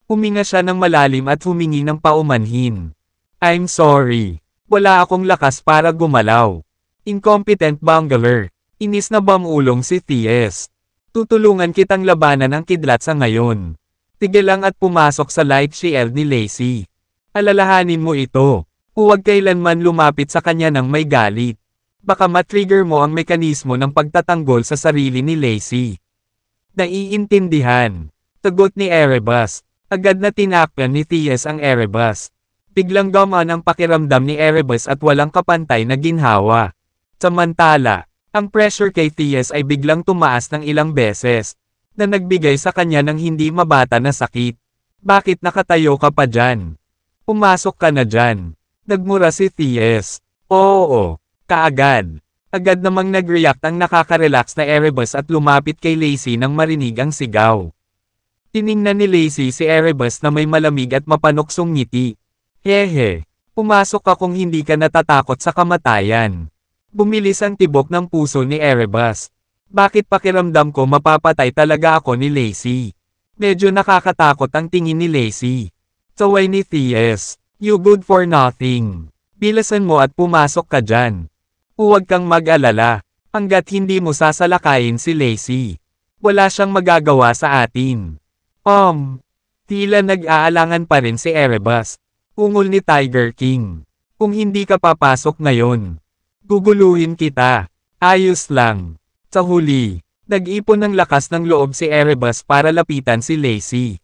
Huminga siya ng malalim at humingi ng paumanhin. I'm sorry. Wala akong lakas para gumalaw. Incompetent bungler. Inis na bamulong si T.S. Tutulungan kitang labanan ang kidlat sa ngayon. Tigilang at pumasok sa light shield ni Lacey. Alalahanin mo ito. Huwag kailanman lumapit sa kanya ng may galit. Baka matrigger mo ang mekanismo ng pagtatanggol sa sarili ni Lacey. Naiintindihan. Tagot ni Erebus. Agad na tinakpan ni T.S. ang Erebus. Biglang gamaan ang pakiramdam ni Erebus at walang kapantay na ginhawa. Samantala, ang pressure kay T.S. ay biglang tumaas ng ilang beses, na nagbigay sa kanya ng hindi mabata na sakit. Bakit nakatayo ka pa dyan? Pumasok ka na dyan. Nagmura si T.S. Oo, kaagad. Agad namang nag-react ang nakaka-relax na Erebus at lumapit kay Lacey nang marinig ang sigaw. Tiningnan ni Lacey si Erebus na may malamig at mapanuksong ngiti. Hehe, pumasok ka kung hindi ka natatakot sa kamatayan. Bumilis ang tibok ng puso ni Erebus. Bakit pakiramdam ko mapapatay talaga ako ni Lacey? Medyo nakakatakot ang tingin ni Lacey. Saway ni T.S. You good for nothing. Bilasan mo at pumasok ka dyan. Huwag kang mag-alala. Hanggat hindi mo sasalakayin si Lacey. Wala siyang magagawa sa atin. Tila nag-aalangan pa rin si Erebus. Ungol ni Tiger King. Kung hindi ka papasok ngayon, guguluhin kita. Ayos lang. Sa huli, nag-ipon ng lakas ng loob si Erebus para lapitan si Lacey.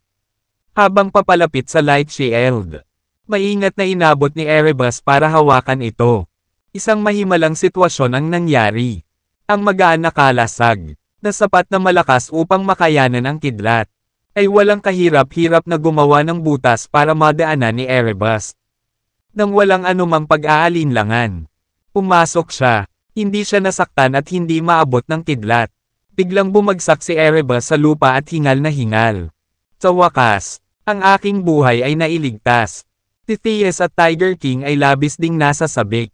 Habang papalapit sa light shield, maingat na inabot ni Erebus para hawakan ito. Isang mahimalang sitwasyon ang nangyari. Ang magaan na kalasag, na sapat na malakas upang makayanan ang kidlat, ay walang kahirap-hirap na gumawa ng butas para madaanan ni Erebus. Nang walang anumang pag-aalinlangan, pumasok siya, hindi siya nasaktan at hindi maabot ng kidlat. Biglang bumagsak si Erebus sa lupa at hingal na hingal. Sa wakas, ang aking buhay ay nailigtas. Si T.S. at Tiger King ay labis ding nasa sabik.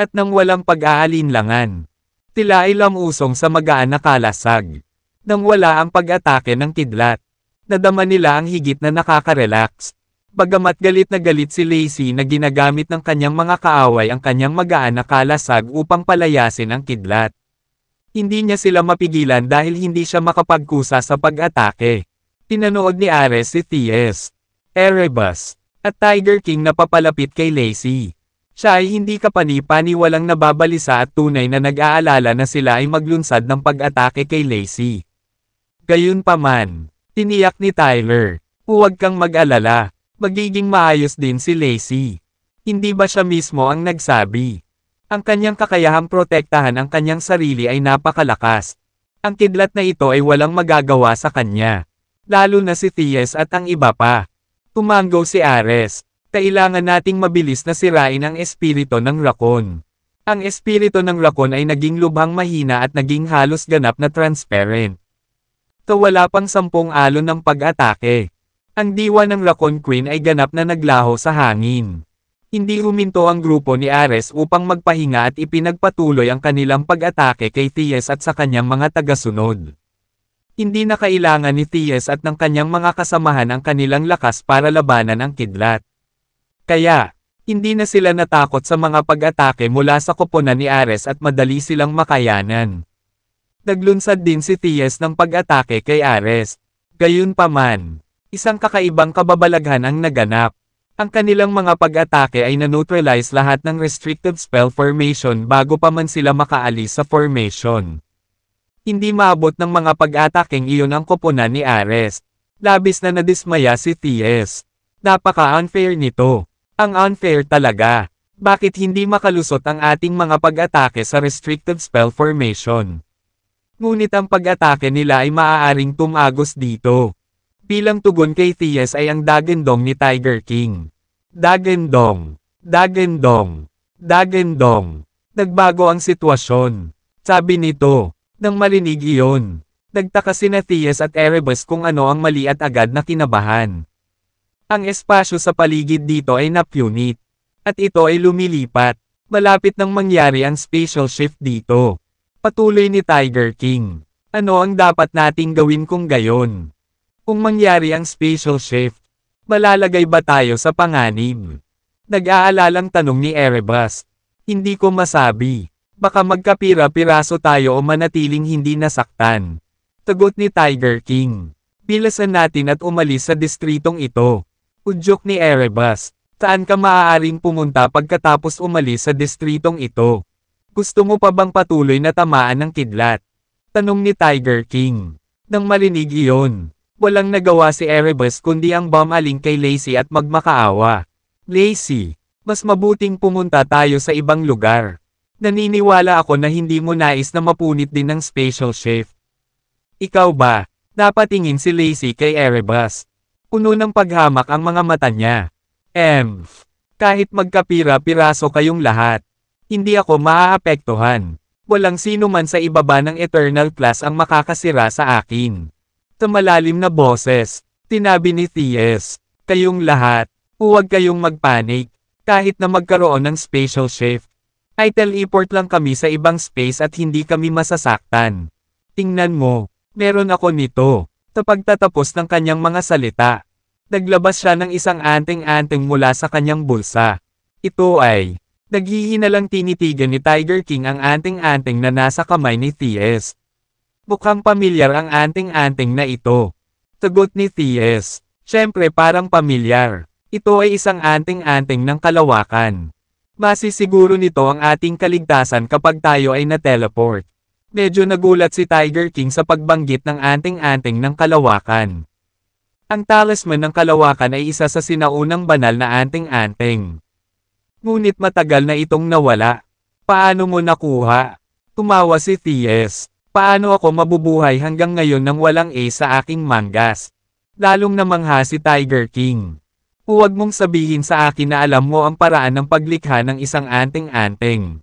At nang walang pag-aalinlangan, sila ay lamusong sa magaan na kalasag. Nang wala ang pag-atake ng kidlat, nadama nila ang higit na nakaka-relax. Bagamat galit na galit si Lacey na ginagamit ng kanyang mga kaaway ang kanyang magaan na kalasag upang palayasin ang kidlat. Hindi niya sila mapigilan dahil hindi siya makapagkusa sa pag-atake. Pinanood ni Ares si T.S., Erebus, at Tiger King na papalapit kay Lacey. Siya ay hindi kapani-paniwalang nababalisa at tunay na nag-aalala na sila ay maglunsad ng pag-atake kay Lacey. Gayunpaman, tiniyak ni Tyler, huwag kang mag-alala, magiging maayos din si Lacey. Hindi ba siya mismo ang nagsabi? Ang kanyang kakayahang protektahan ang kanyang sarili ay napakalakas. Ang kidlat na ito ay walang magagawa sa kanya. Lalo na si T.S. at ang iba pa. Tumanggo si Ares. Kailangan nating mabilis na sirain ang espiritu ng Raccoon. Ang espiritu ng Raccoon ay naging lubhang mahina at naging halos ganap na transparent. Wala pang 10 alon ng pag-atake. Ang diwa ng Raccoon Queen ay ganap na naglaho sa hangin. Hindi huminto ang grupo ni Ares upang magpahinga at ipinagpatuloy ang kanilang pag-atake kay T.S. at sa kanyang mga tagasunod. Hindi na kailangan ni T.S. at ng kanyang mga kasamahan ang kanilang lakas para labanan ang kidlat. Kaya, hindi na sila natakot sa mga pag-atake mula sa koponan ni Ares at madali silang makayanan. Naglunsad din si T.S. ng pag-atake kay Ares. Gayunpaman, isang kakaibang kababalaghan ang naganap. Ang kanilang mga pag-atake ay naneutralize lahat ng restricted spell formation bago pa man sila makaalis sa formation. Hindi maabot ng mga pag-atakeng iyon ang koponan ni Ares. Labis na nadismaya si T.S. Napaka-unfair nito. Ang unfair talaga. Bakit hindi makalusot ang ating mga pag-atake sa restricted spell formation? Ngunit ang pag-atake nila ay maaaring tumagos dito. Bilang tugon kay T.S. ay ang Dagendong ni Tiger King. Dagendong. Dagendong. Dagendong. Nagbago ang sitwasyon. Sabi nito. Nang marinig iyon, nagtaka sina T.S. at Erebus kung ano ang mali at agad na kinabahan. Ang espasyo sa paligid dito ay napunit. At ito ay lumilipat. Malapit nang mangyari ang spatial shift dito. Patuloy ni Tiger King. Ano ang dapat nating gawin kung gayon? Kung mangyari ang spatial shift, malalagay ba tayo sa panganib? Nag-aalalang tanong ni Erebus. Hindi ko masabi. Baka magkapira-piraso tayo o manatiling hindi nasaktan. Tagot ni Tiger King. Bilasan natin at umalis sa distritong ito. Udyok ni Erebus. Saan ka maaaring pumunta pagkatapos umalis sa distritong ito? Gusto mo pa bang patuloy na tamaan ng kidlat? Tanong ni Tiger King. Nang marinig iyon, walang nagawa si Erebus kundi ang bumaling kay Lacey at magmakaawa. Lacey, mas mabuting pumunta tayo sa ibang lugar. Naniniwala ako na hindi mo nais na mapunit din ng spatial shift. Ikaw ba? Napatingin si Lacey kay Erebus. Puno ng paghamak ang mga mata niya. Kahit magkapira-piraso kayong lahat, hindi ako maaapektuhan. Walang sino man sa ibaba ng Eternal Class ang makakasira sa akin. Sa malalim na boses, tinabi ni T.S. Kayong lahat, huwag kayong magpanik. Kahit na magkaroon ng spatial shift, ay teleport lang kami sa ibang space at hindi kami masasaktan. Tingnan mo, meron ako nito. Sa pagtatapos ng kanyang mga salita, naglabas siya ng isang anting-anting mula sa kanyang bulsa. Ito ay, naghihinalang tinitigan ni Tiger King ang anting-anting na nasa kamay ni T.S. Mukhang pamilyar ang anting-anting na ito. Sagot ni T.S. Siyempre parang pamilyar. Ito ay isang anting-anting ng kalawakan. Masisiguro nito ang ating kaligtasan kapag tayo ay na-teleport. Medyo nagulat si Tiger King sa pagbanggit ng anting-anting ng kalawakan. Ang talisman ng kalawakan ay isa sa sinaunang banal na anting-anting. Ngunit matagal na itong nawala. Paano mo nakuha? Tumawa si T.S. Paano ako mabubuhay hanggang ngayon nang walang A sa aking mangas? Lalong namangha si Tiger King. Huwag mong sabihin sa akin na alam mo ang paraan ng paglikha ng isang anting-anting.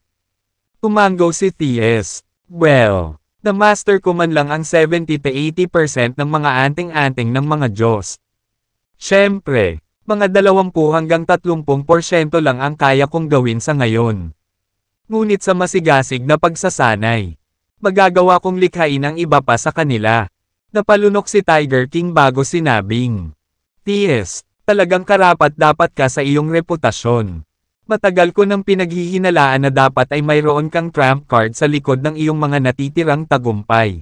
Tumango si T.S. Well, na-master ko man lang ang 70-80% ng mga anting-anting ng mga Diyos. Siyempre, mga 20 hanggang 30% lang ang kaya kong gawin sa ngayon. Ngunit sa masigasig na pagsasanay, magagawa kong likhain ang iba pa sa kanila. Napalunok si Tiger King bago sinabing, T.S., talagang karapat-dapat ka sa iyong reputasyon. Matagal ko nang pinaghihinalaan na dapat ay mayroon kang trump card sa likod ng iyong mga natitirang tagumpay.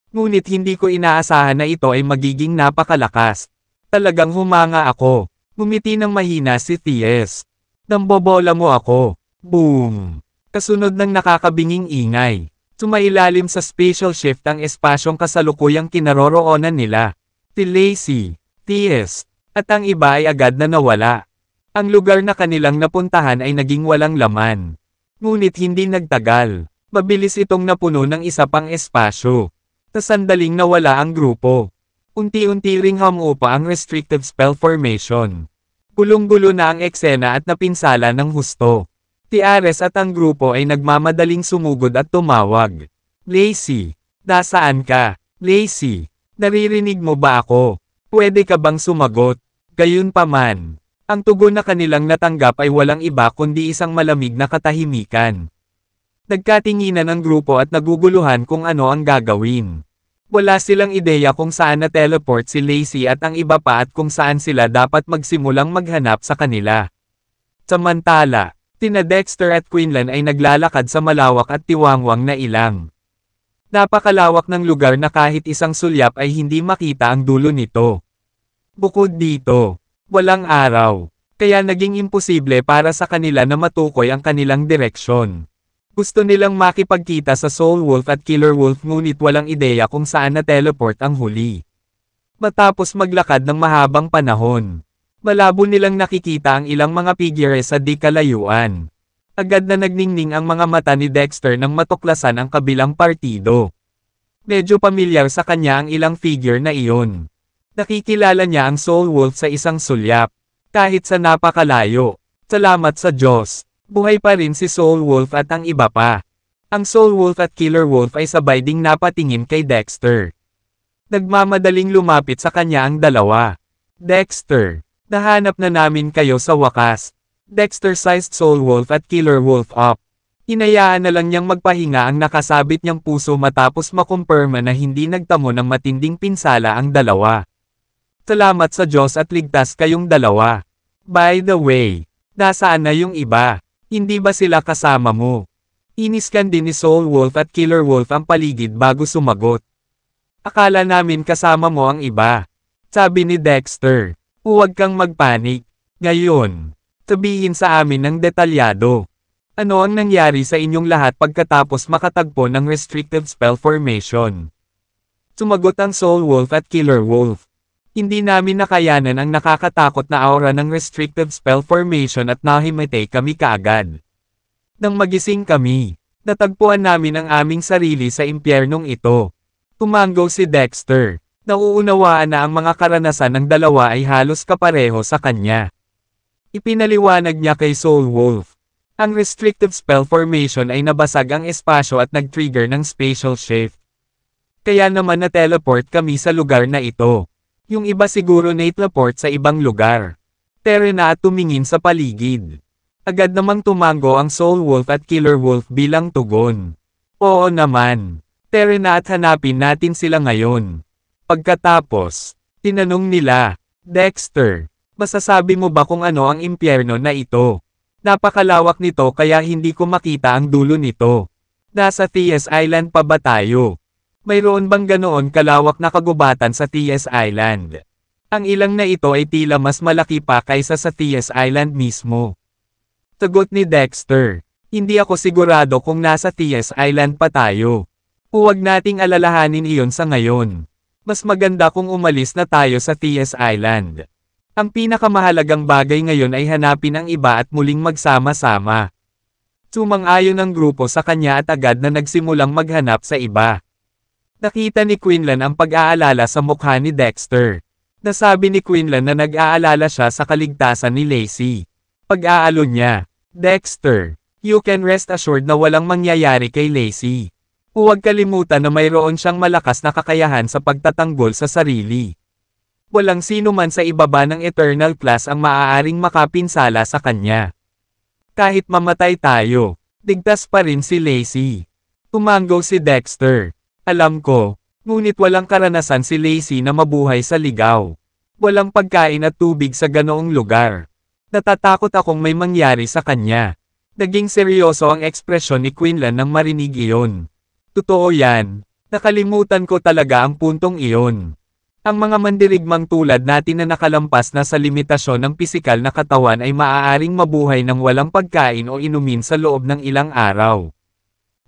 Ngunit hindi ko inaasahan na ito ay magiging napakalakas. Talagang humanga ako. Ngumiti ng mahina si T.S. Nambobola mo ako. Boom! Kasunod ng nakakabinging ingay. Sumailalim sa spatial shift ang espasyong kasalukuyang kinaroroonan nila. Si Lacey, T.S. at ang iba ay agad na nawala. Ang lugar na kanilang napuntahan ay naging walang laman. Ngunit hindi nagtagal. Mabilis itong napuno ng isa pang espasyo. Sa sandaling nawala ang grupo. Unti-unti ring humupa ang restrictive spell formation. Gulong-gulo na ang eksena at napinsala ng husto. Si Ares at ang grupo ay nagmamadaling sumugod at tumawag. Lacey, nasaan ka? Lacey, naririnig mo ba ako? Pwede ka bang sumagot? Gayunpaman, ang tugon na kanilang natanggap ay walang iba kundi isang malamig na katahimikan. Nagkatinginan ang grupo at naguguluhan kung ano ang gagawin. Wala silang ideya kung saan na-teleport si Lacey at ang iba pa at kung saan sila dapat magsimulang maghanap sa kanila. Samantala, sina Dexter at Quinlan ay naglalakad sa malawak at tiwangwang na ilang. Napakalawak ng lugar na kahit isang sulyap ay hindi makita ang dulo nito. Bukod dito, walang araw, kaya naging imposible para sa kanila na matukoy ang kanilang direksyon. Gusto nilang makipagkita sa Soul Wolf at Killer Wolf ngunit walang ideya kung saan na-teleport ang huli. Matapos maglakad ng mahabang panahon, malabo nilang nakikita ang ilang mga figure sa di kalayuan. Agad na nagningning ang mga mata ni Dexter nang matuklasan ang kabilang partido. Medyo pamilyar sa kanya ang ilang figure na iyon. Nakikilala niya ang Soul Wolf sa isang sulyap, kahit sa napakalayo. Salamat sa Diyos, buhay pa rin si Soul Wolf at ang iba pa. Ang Soul Wolf at Killer Wolf ay sabay ding napatingin kay Dexter. Nagmamadaling lumapit sa kanya ang dalawa. Dexter, nahanap na namin kayo sa wakas. Dexter-sized Soul Wolf at Killer Wolf up. Hinayaan na lang niyang magpahinga ang nakasabit niyang puso matapos makumpirma na hindi nagtamo ng matinding pinsala ang dalawa. Salamat sa Diyos at ligtas kayong dalawa. By the way, nasaan na yung iba? Hindi ba sila kasama mo? Iniskan din ni Soul Wolf at Killer Wolf ang paligid bago sumagot. Akala namin kasama mo ang iba. Sabi ni Dexter. Huwag kang magpanik. Ngayon, sabihin sa amin ng detalyado. Ano ang nangyari sa inyong lahat pagkatapos makatagpo ng restrictive spell formation? Sumagot ang Soul Wolf at Killer Wolf. Hindi namin nakayanan ang nakakatakot na aura ng restrictive spell formation at nahimatay kami kaagad. Nang magising kami, natagpuan namin ang aming sarili sa impyernong ito. Tumango si Dexter. Nauunawaan na ang mga karanasan ng dalawa ay halos kapareho sa kanya. Ipinaliwanag niya kay Soul Wolf. Ang restrictive spell formation ay nabasag ang espasyo at nag-trigger ng spatial shift. Kaya naman na-teleport kami sa lugar na ito. Yung iba siguro na-teleport sa ibang lugar. Tere na at tumingin sa paligid. Agad namang tumango ang Soul Wolf at Killer Wolf bilang tugon. Oo naman. Tere na at hanapin natin sila ngayon. Pagkatapos, tinanong nila, Dexter, masasabi mo ba kung ano ang impyerno na ito? Napakalawak nito kaya hindi ko makita ang dulo nito. Nasa TS Island pa ba tayo? Mayroon bang ganoon kalawak na kagubatan sa TS Island? Ang ilang na ito ay tila mas malaki pa kaysa sa TS Island mismo. Sagot ni Dexter, hindi ako sigurado kung nasa TS Island pa tayo. Huwag nating alalahanin iyon sa ngayon. Mas maganda kung umalis na tayo sa TS Island. Ang pinakamahalagang bagay ngayon ay hanapin ang iba at muling magsama-sama. Sumang-ayon ang grupo sa kanya at agad na nagsimulang maghanap sa iba. Nakita ni Quinlan ang pag-aalala sa mukha ni Dexter. Nasabi ni Quinlan na nag-aalala siya sa kaligtasan ni Lacey. Pag-aalo niya, Dexter, you can rest assured na walang mangyayari kay Lacey. Huwag kalimutan na mayroon siyang malakas na kakayahan sa pagtatanggol sa sarili. Walang sino man sa ibaba ng Eternal Class ang maaaring makapinsala sa kanya. Kahit mamatay tayo, ligtas pa rin si Lacey. Tumango si Dexter. Alam ko, ngunit walang karanasan si Lacey na mabuhay sa ligaw. Walang pagkain at tubig sa ganoong lugar. Natatakot akong may mangyari sa kanya. Naging seryoso ang ekspresyon ni Quinlan nang marinig iyon. Totoo yan, nakalimutan ko talaga ang puntong iyon. Ang mga mandirigmang tulad natin na nakalampas na sa limitasyon ng pisikal na katawan ay maaaring mabuhay ng walang pagkain o inumin sa loob ng ilang araw.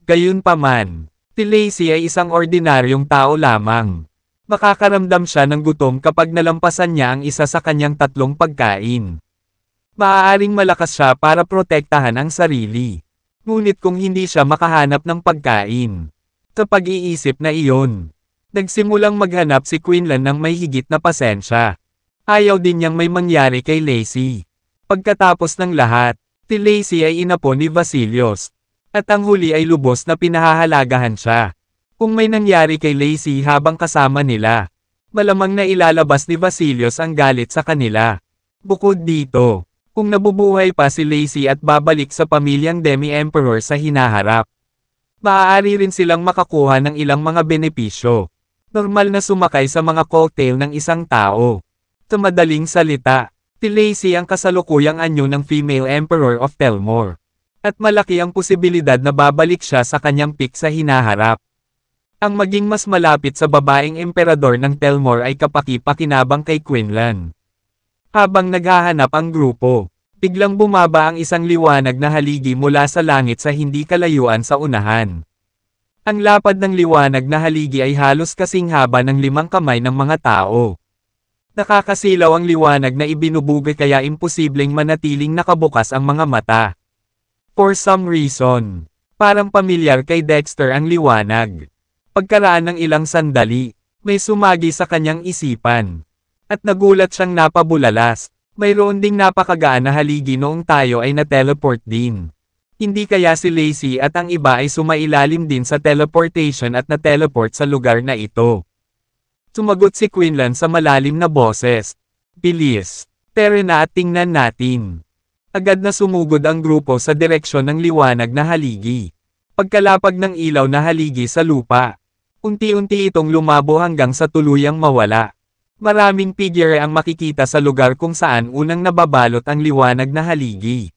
Gayunpaman, si Lacey ay isang ordinaryong tao lamang. Makakaramdam siya ng gutom kapag nalampasan niya ang isa sa kanyang 3 pagkain. Maaaring malakas siya para protektahan ang sarili. Ngunit kung hindi siya makahanap ng pagkain. Sa pag-iisip na iyon, nagsimulang maghanap si Quinlan ng may higit na pasensya. Ayaw din niyang may mangyari kay Lacey. Pagkatapos ng lahat, si Lacey ay inapo ni Vasilios. At ang huli ay lubos na pinahahalagahan siya. Kung may nangyari kay Lacey habang kasama nila, malamang na ilalabas ni Vasilios ang galit sa kanila. Bukod dito, kung nabubuhay pa si Lacey at babalik sa pamilyang Demi-Emperor sa hinaharap, maaari rin silang makakuha ng ilang mga benepisyo. Normal na sumakay sa mga cocktail ng isang tao. Sa madaling salita, si Lacey ang kasalukuyang anyo ng female Emperor of Telmore. At malaki ang posibilidad na babalik siya sa kanyang peak sa hinaharap. Ang maging mas malapit sa babaeng emperador ng Telmore ay kapaki-pakinabang kay Quinlan. Habang naghahanap ang grupo, Biglang bumaba ang isang liwanag na haligi mula sa langit sa hindi kalayuan sa unahan. Ang lapad ng liwanag na haligi ay halos kasing haba ng 5 kamay ng mga tao. Nakakasilaw ang liwanag na ibinubuga kaya imposibleng manatiling nakabukas ang mga mata. For some reason, parang pamilyar kay Dexter ang liwanag. Pagkaraan ng ilang sandali, may sumagi sa kanyang isipan. At nagulat siyang napabulalas. Mayroon ding napakagaan na haligi noong tayo ay na-teleport din. Hindi kaya si Lacey at ang iba ay sumailalim din sa teleportation at na-teleport sa lugar na ito. Sumagot si Quinlan sa malalim na boses. Bilis. Tara na at tingnan natin. Agad na sumugod ang grupo sa direksyon ng liwanag na haligi. Pagkalapag ng ilaw na haligi sa lupa, unti-unti itong lumabo hanggang sa tuluyang mawala. Maraming figure ang makikita sa lugar kung saan unang nababalot ang liwanag na haligi.